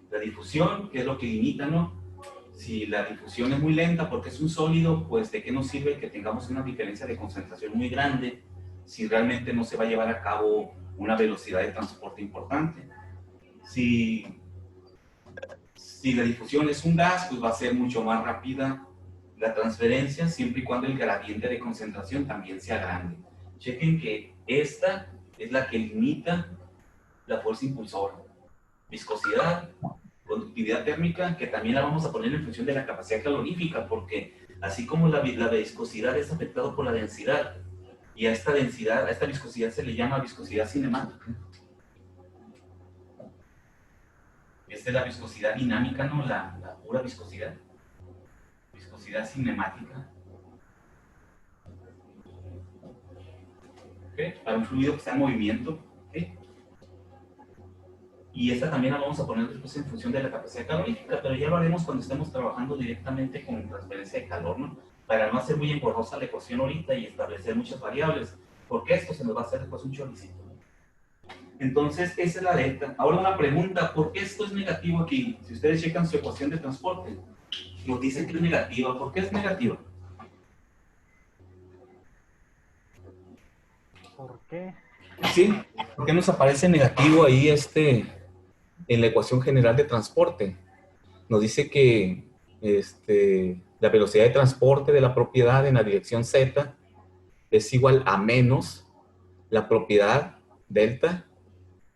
La difusión, que es lo que limita, ¿no? Si la difusión es muy lenta porque es un sólido, pues ¿de qué nos sirve que tengamos una diferencia de concentración muy grande si realmente no se va a llevar a cabo una velocidad de transporte importante? Si la difusión es un gas, pues va a ser mucho más rápida la transferencia, siempre y cuando el gradiente de concentración también sea grande. Chequen que esta es la que limita la fuerza impulsora. Viscosidad, conductividad térmica, que también la vamos a poner en función de la capacidad calorífica, porque así como la viscosidad es afectada por la densidad, y a esta densidad, a esta viscosidad se le llama viscosidad cinemática. Esta es la viscosidad dinámica, ¿no? La pura viscosidad. Viscosidad cinemática. ¿Okay? Para un fluido que está en movimiento. ¿Okay? Y esta también la vamos a poner después en función de la capacidad calorífica, pero ya lo haremos cuando estemos trabajando directamente con transferencia de calor, ¿no? Para no hacer muy engorrosa la ecuación ahorita y establecer muchas variables, porque esto se nos va a hacer después un choricito. Entonces, esa es la delta. Ahora una pregunta, ¿por qué esto es negativo aquí? Si ustedes checan su ecuación de transporte, nos dice que es negativa. ¿Por qué es negativa? ¿Por qué? Sí, ¿por qué nos aparece negativo ahí en la ecuación general de transporte? Nos dice que la velocidad de transporte de la propiedad en la dirección Z es igual a menos la propiedad delta,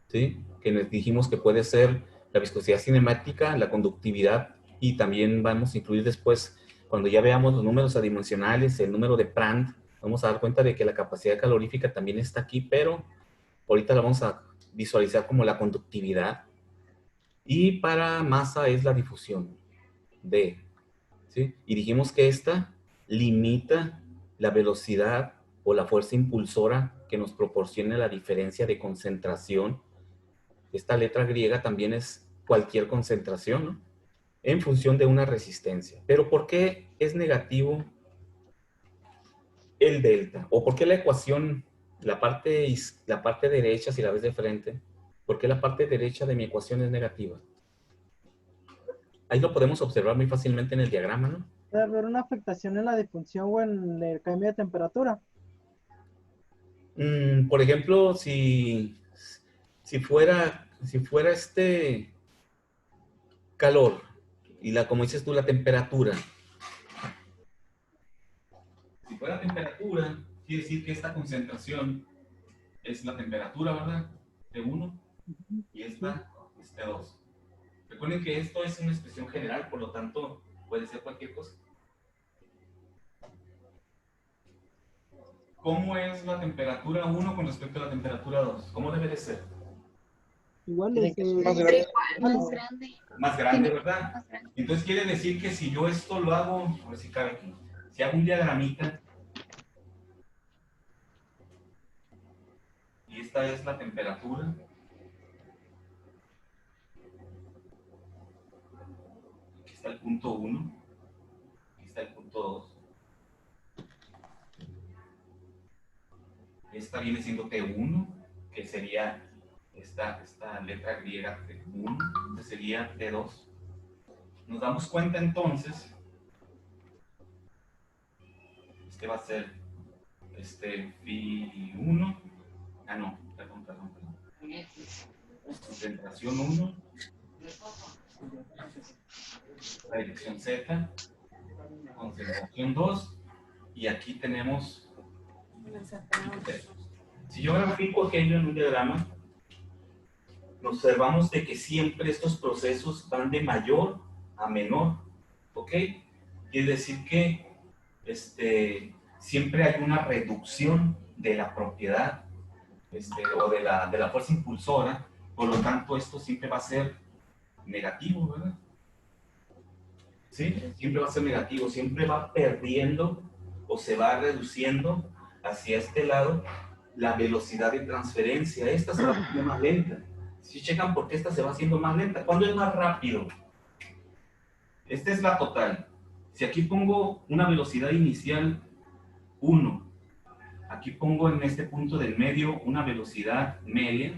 ¿sí? Que nos dijimos que puede ser la viscosidad cinemática, la conductividad, y también vamos a incluir después, cuando ya veamos los números adimensionales, el número de Prandtl, vamos a dar cuenta de que la capacidad calorífica también está aquí, pero ahorita la vamos a visualizar como la conductividad. Y para masa es la difusión, D, ¿sí? Y dijimos que esta limita la velocidad o la fuerza impulsora que nos proporciona la diferencia de concentración. Esta letra griega también es cualquier concentración, ¿no? En función de una resistencia. Pero ¿por qué es negativo el delta? ¿O por qué la ecuación, la parte derecha, si la ves de frente, por qué la parte derecha de mi ecuación es negativa? Ahí lo podemos observar muy fácilmente en el diagrama, ¿no? Debe haber una afectación en la difusión o en el cambio de temperatura. Por ejemplo, si fuera calor y como dices tú, la temperatura. Si fuera temperatura, quiere decir que esta concentración es la temperatura, ¿verdad? T1 y esta es T2. Recuerden que esto es una expresión general, por lo tanto, puede ser cualquier cosa. ¿Cómo es la temperatura 1 con respecto a la temperatura 2? ¿Cómo debe de ser? Igual Tiene es que ser más grande. Más grande. Más grande, ¿verdad? Más grande. Entonces quiere decir que si yo esto lo hago, a ver si cabe aquí, si hago un diagramita, y esta es la temperatura, punto 1. Aquí está el punto 2. Esta viene siendo T1, que sería esta letra griega T1, que sería T2. Nos damos cuenta entonces, este va a ser Phi1, perdón. Concentración 1, la dirección Z, concentración 2, y aquí tenemos, si yo grafico aquello en un diagrama, observamos de que siempre estos procesos van de mayor a menor, ¿ok? Quiere decir que siempre hay una reducción de la propiedad o de la fuerza impulsora, por lo tanto esto siempre va a ser negativo, ¿verdad? ¿Sí? Siempre va a ser negativo, siempre va perdiendo o se va reduciendo hacia este lado la velocidad de transferencia. Esta se va haciendo más lenta. Si checan por qué esta se va haciendo más lenta, ¿cuándo es más rápido? Esta es la total. Si aquí pongo una velocidad inicial 1, aquí pongo en este punto del medio una velocidad media,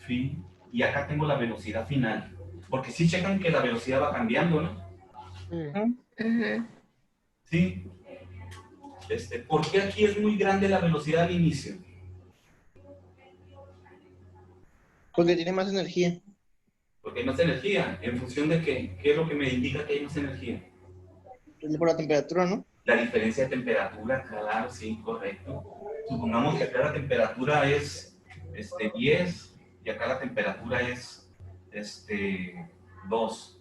phi, y acá tengo la velocidad final. Porque si checan que la velocidad va cambiando, ¿no? Sí. ¿Por qué aquí es muy grande la velocidad al inicio? Porque tiene más energía. Porque hay más energía. ¿En función de qué? ¿Qué es lo que me indica que hay más energía? Por la temperatura, ¿no? La diferencia de temperatura, claro, sí, correcto. Supongamos que acá la temperatura es 10 y acá la temperatura es 2.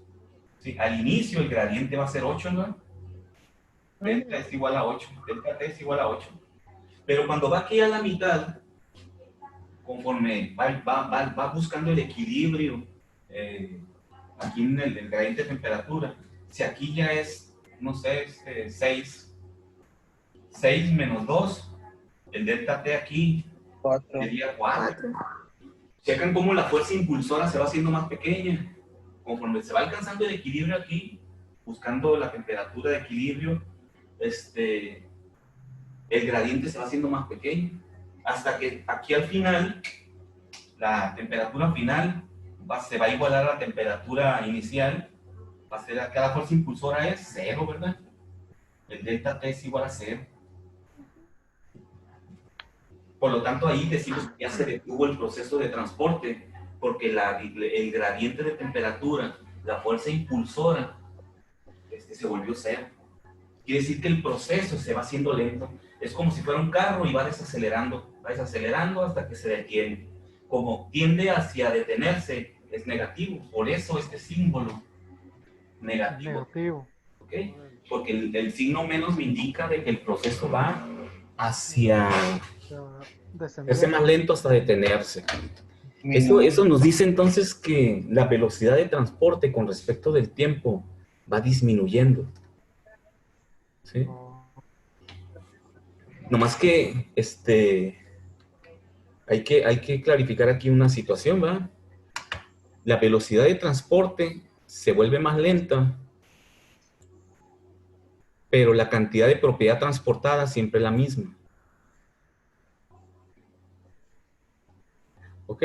Sí, al inicio el gradiente va a ser 8, ¿no? Delta es igual a 8, delta T es igual a 8. Pero cuando va aquí a la mitad, conforme va buscando el equilibrio aquí en el gradiente de temperatura, si aquí ya es, no sé, 6 menos 2, el delta T aquí 4. sería 4. Checan cómo la fuerza impulsora se va haciendo más pequeña. Conforme se va alcanzando el equilibrio aquí, buscando la temperatura de equilibrio, el gradiente se va haciendo más pequeño. Hasta que aquí al final, la temperatura final se va a igualar a la temperatura inicial. Va a ser acá la fuerza impulsora es 0, ¿verdad? El delta T es igual a 0. Por lo tanto, ahí decimos que ya se detuvo el proceso de transporte, porque el gradiente de temperatura, la fuerza impulsora, se volvió 0. Quiere decir que el proceso se va haciendo lento. Es como si fuera un carro y va desacelerando hasta que se detiene. Como tiende hacia detenerse, es negativo. Por eso este símbolo negativo. ¿Ok? Porque el signo menos me indica de que el proceso va hacia hacerse más lento hasta detenerse. Eso nos dice entonces que la velocidad de transporte con respecto del tiempo va disminuyendo. ¿Sí? Nomás que hay que clarificar aquí una situación, ¿va? La velocidad de transporte se vuelve más lenta, pero la cantidad de propiedad transportada siempre es la misma. ¿Ok?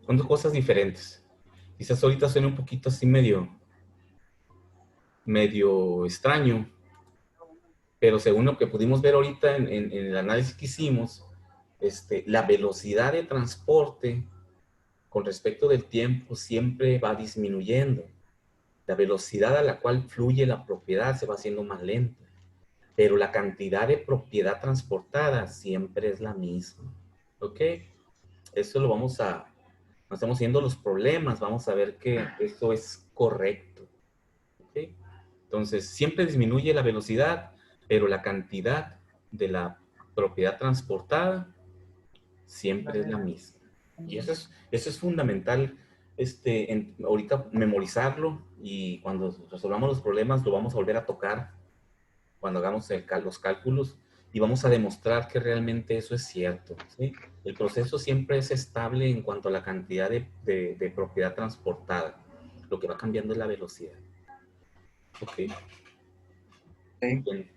Son dos cosas diferentes. Quizás ahorita suene un poquito así medio extraño, pero según lo que pudimos ver ahorita en el análisis que hicimos, la velocidad de transporte con respecto del tiempo siempre va disminuyendo. La velocidad a la cual fluye la propiedad se va haciendo más lenta, pero la cantidad de propiedad transportada siempre es la misma. ¿Ok? Eso lo nos estamos viendo los problemas, vamos a ver que esto es correcto. ¿Ok? Entonces, siempre disminuye la velocidad, pero la cantidad de la propiedad transportada siempre es la misma. Y eso es fundamental, ahorita memorizarlo, y cuando resolvamos los problemas lo vamos a volver a tocar cuando hagamos los cálculos, y vamos a demostrar que realmente eso es cierto, ¿sí? El proceso siempre es estable en cuanto a la cantidad de propiedad transportada. Lo que va cambiando es la velocidad. Ok. Muy bien.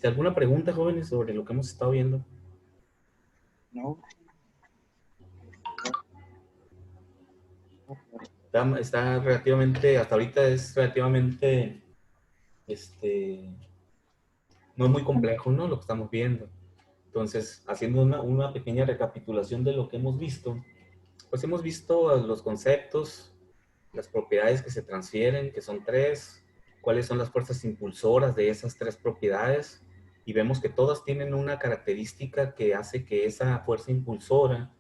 ¿Alguna pregunta, jóvenes, sobre lo que hemos estado viendo? No. Está relativamente, hasta ahorita es relativamente, no es muy complejo, ¿no? Lo que estamos viendo. Entonces, haciendo una pequeña recapitulación de lo que hemos visto, pues hemos visto los conceptos, las propiedades que se transfieren, que son tres, cuáles son las fuerzas impulsoras de esas tres propiedades, y vemos que todas tienen una característica que hace que esa fuerza impulsora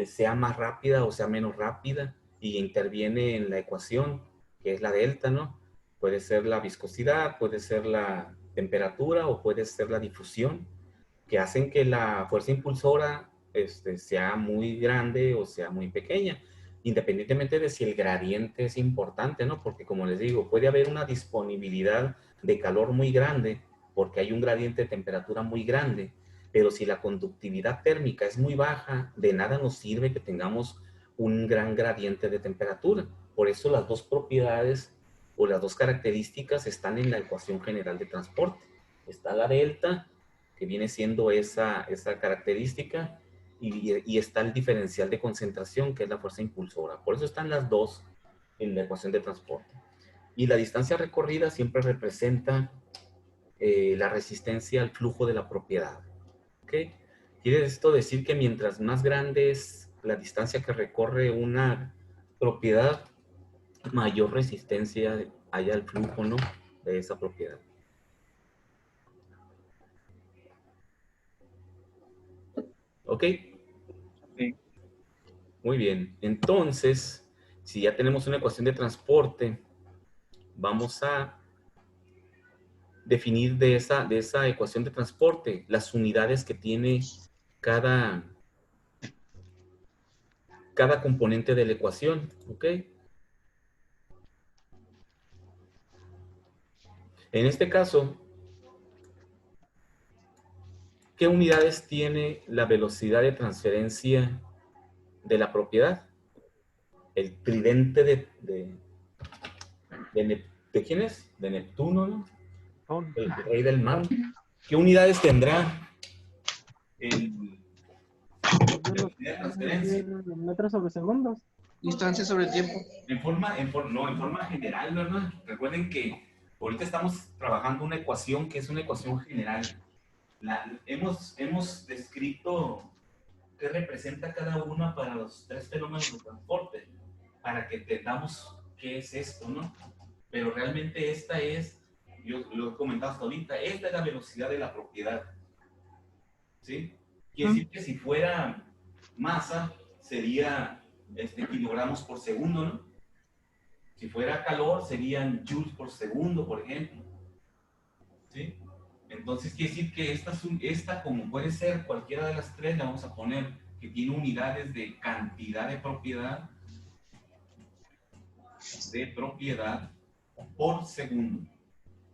sea más rápida o sea menos rápida, y interviene en la ecuación, que es la delta, ¿no? Puede ser la viscosidad, puede ser la temperatura o puede ser la difusión, que hacen que la fuerza impulsora sea muy grande o sea muy pequeña, independientemente de si el gradiente es importante, ¿no? Porque como les digo, puede haber una disponibilidad de calor muy grande porque hay un gradiente de temperatura muy grande, pero si la conductividad térmica es muy baja, de nada nos sirve que tengamos un gran gradiente de temperatura. Por eso las dos propiedades o las dos características están en la ecuación general de transporte. Está la delta, que viene siendo esa característica, y está el diferencial de concentración, que es la fuerza impulsora. Por eso están las dos en la ecuación de transporte. Y la distancia recorrida siempre representa la resistencia al flujo de la propiedad. ¿Ok? Quiere esto decir que mientras más grande es la distancia que recorre una propiedad, mayor resistencia hay al flujo, ¿no? De esa propiedad. ¿Ok? Sí. Muy bien. Entonces, si ya tenemos una ecuación de transporte, vamos a definir de esa ecuación de transporte las unidades que tiene cada, cada componente de la ecuación. ¿Ok? En este caso, ¿qué unidades tiene la velocidad de transferencia de la propiedad? El tridente ¿de quién es? De Neptuno, ¿no? El rey del mar. ¿Qué unidades tendrá el velocidad de transferencia? Metros sobre segundos. Distancia sobre tiempo. En forma general, ¿verdad? Recuerden que ahorita estamos trabajando una ecuación que es una ecuación general. Hemos descrito qué representa cada una para los tres fenómenos de transporte, para que entendamos qué es esto, ¿no? Pero realmente esta es, yo lo he comentado hasta ahorita, esta es la velocidad de la propiedad, ¿sí? Quiere decir que si fuera masa, sería kilogramos por segundo, ¿no? Si fuera calor, serían joules por segundo, por ejemplo, ¿sí? Entonces quiere decir que esta, como puede ser cualquiera de las tres, la vamos a poner que tiene unidades de cantidad de propiedad por segundo.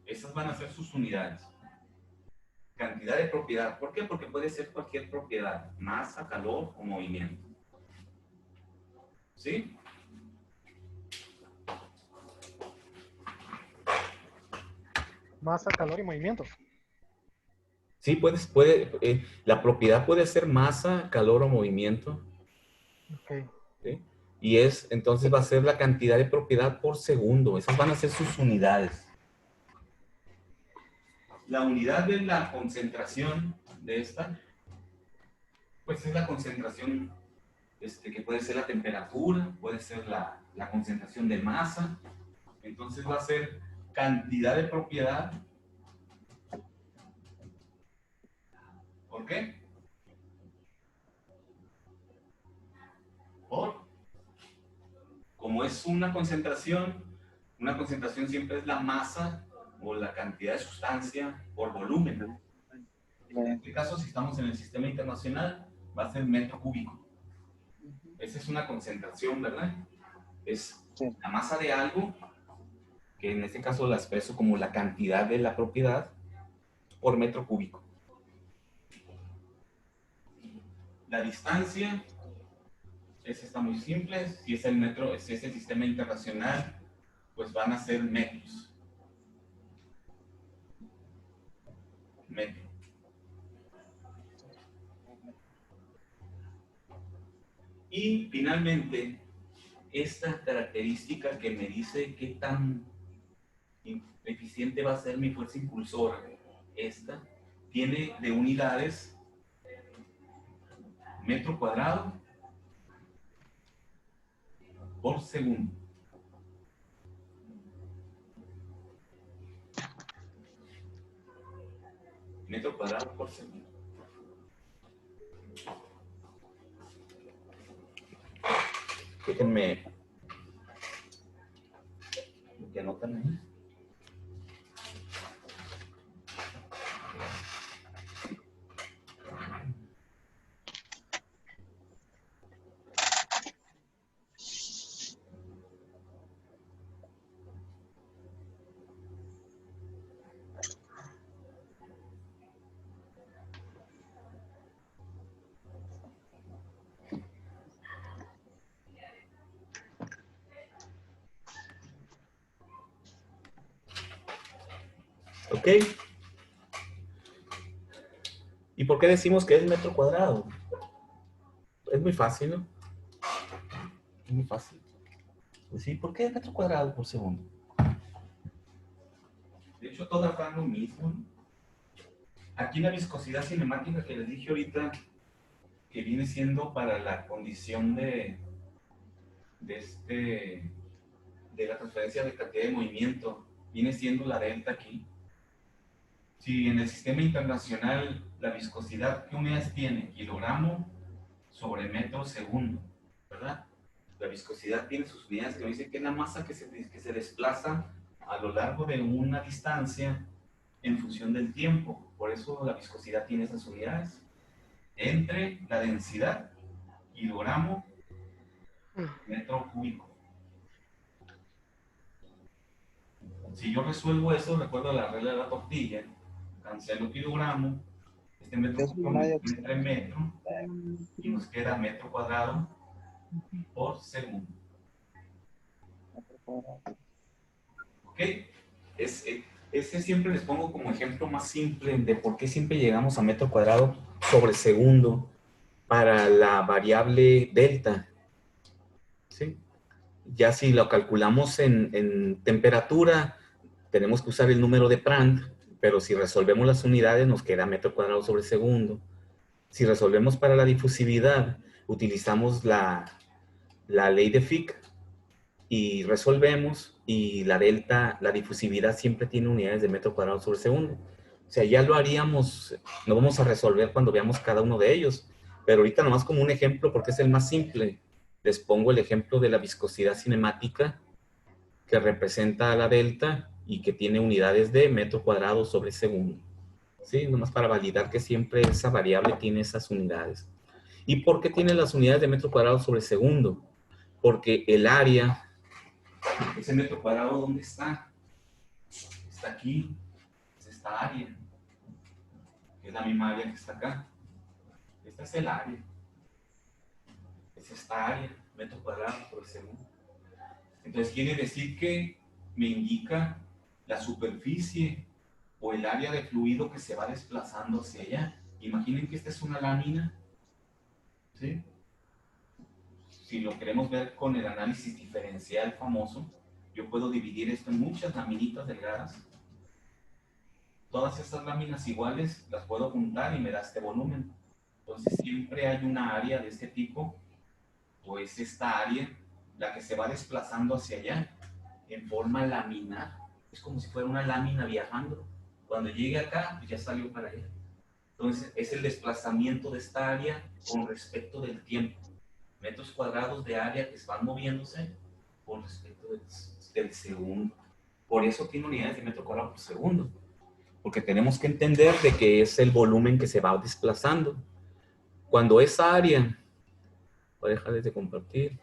Esas van a ser sus unidades. Cantidad de propiedad. ¿Por qué? Porque puede ser cualquier propiedad, masa, calor o movimiento. ¿Sí? Masa, calor y movimiento. Sí, la propiedad puede ser masa, calor o movimiento. Ok. ¿Sí? Y entonces va a ser la cantidad de propiedad por segundo. Esas van a ser sus unidades. La unidad de la concentración de esta, pues es la concentración que puede ser la temperatura, puede ser la concentración de masa. Entonces va a ser cantidad de propiedad. ¿Por qué? Como es una concentración siempre es la masa o la cantidad de sustancia por volumen. En este caso, si estamos en el sistema internacional, va a ser metro cúbico. Esa es una concentración, ¿verdad? Es la masa de algo, que en este caso la expreso como la cantidad de la propiedad por metro cúbico. La distancia, esa está muy simple. Si es el sistema internacional, pues van a ser metros. metro. Y finalmente, esta característica que me dice qué tan eficiente va a ser mi fuerza impulsora, esta tiene de unidades metro cuadrado por segundo. Metro cuadrado por segundo. Déjenme que anotan ahí. ¿Ok? ¿Y por qué decimos que es metro cuadrado? Es muy fácil, ¿no? Es muy fácil. Pues sí, ¿por qué es metro cuadrado por segundo? De hecho, todas dan lo mismo, ¿no? Aquí la viscosidad cinemática que les dije ahorita, que viene siendo para la condición de la transferencia de cantidad de movimiento, viene siendo la delta aquí. Si en el sistema internacional la viscosidad, ¿qué unidades tiene? Kilogramo sobre metro segundo, ¿verdad? La viscosidad tiene sus unidades que nos dicen que es la masa que se desplaza a lo largo de una distancia en función del tiempo. Por eso la viscosidad tiene esas unidades. Entre la densidad, kilogramo, metro cúbico. Si yo resuelvo eso, recuerdo la regla de la tortilla, cancelo kilogramo, este metro cúbico entre metro, y nos queda metro cuadrado por segundo. ¿Ok? Ese siempre les pongo como ejemplo más simple de por qué siempre llegamos a metro cuadrado sobre segundo para la variable delta. ¿Sí? Ya si lo calculamos en temperatura, tenemos que usar el número de Prandtl, pero si resolvemos las unidades nos queda metro cuadrado sobre segundo. Si resolvemos para la difusividad, utilizamos la ley de Fick y resolvemos, y la delta, la difusividad siempre tiene unidades de metro cuadrado sobre segundo. O sea, ya lo haríamos, lo vamos a resolver cuando veamos cada uno de ellos, pero ahorita nomás como un ejemplo, porque es el más simple, les pongo el ejemplo de la viscosidad cinemática, que representa a la delta y que tiene unidades de metro cuadrado sobre segundo. ¿Sí? Nomás para validar que siempre esa variable tiene esas unidades. ¿Y por qué tiene las unidades de metro cuadrado sobre segundo? Porque el área, ese metro cuadrado, ¿dónde está? Está aquí, es esta área, que es la misma área que está acá. Esta es el área. Es esta área, metro cuadrado por segundo. Entonces quiere decir que me indica la superficie o el área de fluido que se va desplazando hacia allá. Imaginen que esta es una lámina, ¿sí? Si lo queremos ver con el análisis diferencial famoso, yo puedo dividir esto en muchas laminitas delgadas. Todas estas láminas iguales las puedo juntar y me da este volumen. Entonces siempre hay una área de este tipo, o es esta área la que se va desplazando hacia allá en forma laminar. Es como si fuera una lámina viajando. Cuando llegue acá, pues ya salió para allá. Entonces es el desplazamiento de esta área con respecto del tiempo. Metros cuadrados de área que van moviéndose con respecto del segundo. Por eso tiene unidades de metro cuadrado por segundo. Porque tenemos que entender de que es el volumen que se va desplazando. Cuando esa área... Voy a dejar de compartir.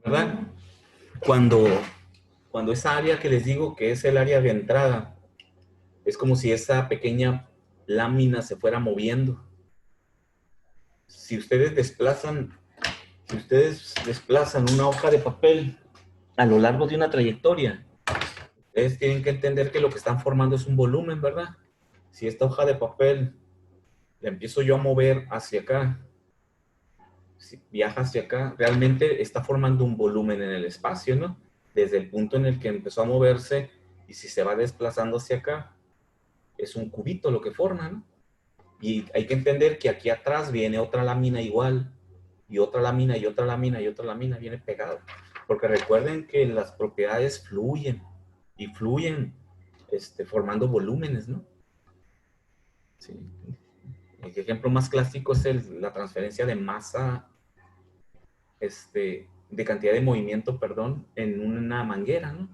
¿Verdad? Cuando cuando esa área que les digo que es el área de entrada, es como si esa pequeña lámina se fuera moviendo. Si ustedes desplazan una hoja de papel a lo largo de una trayectoria, ustedes tienen que entender que lo que están formando es un volumen, ¿verdad? Si esta hoja de papel la empiezo yo a mover hacia acá, si viaja hacia acá, realmente está formando un volumen en el espacio, ¿no? Desde el punto en el que empezó a moverse, y si se va desplazando hacia acá, es un cubito lo que forma, ¿no? Y hay que entender que aquí atrás viene otra lámina igual, y otra lámina, y otra lámina, y otra lámina viene pegado. Porque recuerden que las propiedades fluyen, y fluyen formando volúmenes, ¿no? Sí. El ejemplo más clásico es la transferencia de masa, de cantidad de movimiento, perdón, en una manguera, ¿no?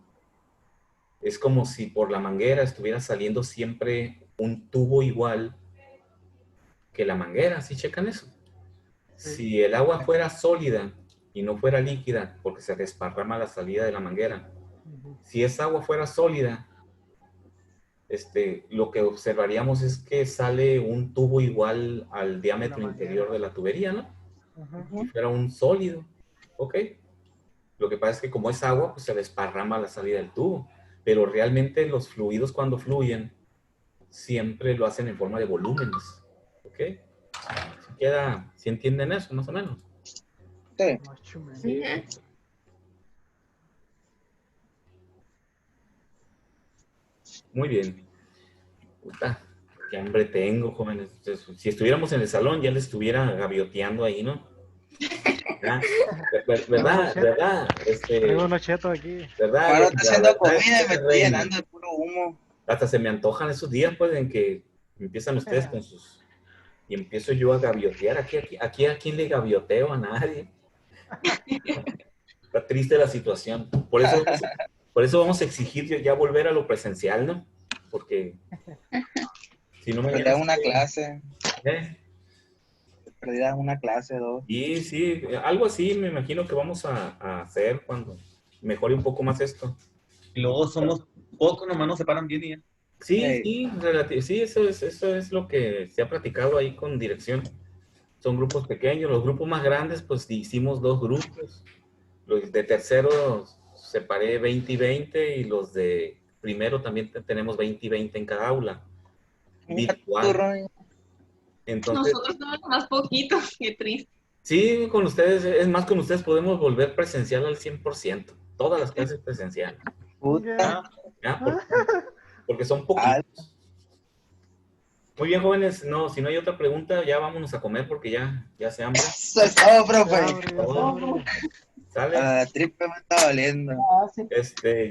Es como si por la manguera estuviera saliendo siempre un tubo igual que la manguera, ¿sí checan eso? Si el agua fuera sólida y no fuera líquida, porque se desparrama la salida de la manguera, si esa agua fuera sólida, lo que observaríamos es que sale un tubo igual al diámetro interior de la tubería, ¿no? Si fuera un sólido, ¿ok? Lo que pasa es que como es agua, pues se desparrama la salida del tubo, pero realmente los fluidos cuando fluyen siempre lo hacen en forma de volúmenes, ¿ok? ¿Sí entienden eso, más o menos? Sí. Sí. Muy bien. Puta, qué hambre tengo, jóvenes. Entonces, si estuviéramos en el salón, ya les estuviera gavioteando ahí, ¿no? ¿Verdad? ¿Verdad? Traigo unos chetos aquí. ¿Verdad? Ahora está haciendo La comida verdad y me estoy llenando de puro humo. hasta se me antojan esos días, pues, en que empiezan ustedes con sus... Y empiezo yo a gaviotear. Aquí ¿a quién le gavioteo? A nadie. Está triste la situación. Por eso vamos a exigir ya volver a lo presencial, ¿no? Porque si no Perdí mañana... una clase. ¿Eh? Perdí una clase, 2. Y sí, algo así me imagino que vamos a hacer cuando mejore un poco más esto. Y luego somos pocos, nomás nos separan 10 días. Sí, sí, eso es lo que se ha platicado ahí con dirección. Son grupos pequeños. Los grupos más grandes, pues hicimos 2 grupos. Los de tercero separé 20 y 20, y los de primero también tenemos 20 y 20 en cada aula. Virtual. Entonces, Nosotros somos más poquitos, qué triste. sí, con ustedes, es más, con ustedes podemos volver presencial al 100%. Todas las clases presenciales. Puta. ¿Ya? Porque son poquitos. Muy bien, jóvenes. No, si no hay otra pregunta, ya vámonos a comer porque ya se hambre. Eso es todo, profe. ¿Sale? La tripa me está valiendo.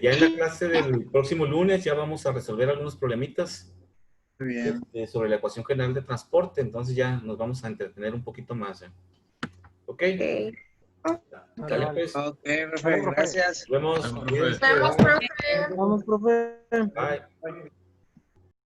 Ya en la clase del próximo lunes ya vamos a resolver algunos problemitas Muy bien. sobre la ecuación general de transporte. Entonces ya nos vamos a entretener un poquito más. ¿Ok? Dale, pues. Ok, profe, gracias. Nos vemos. Nos vemos, profe. Vamos, profe. Bye.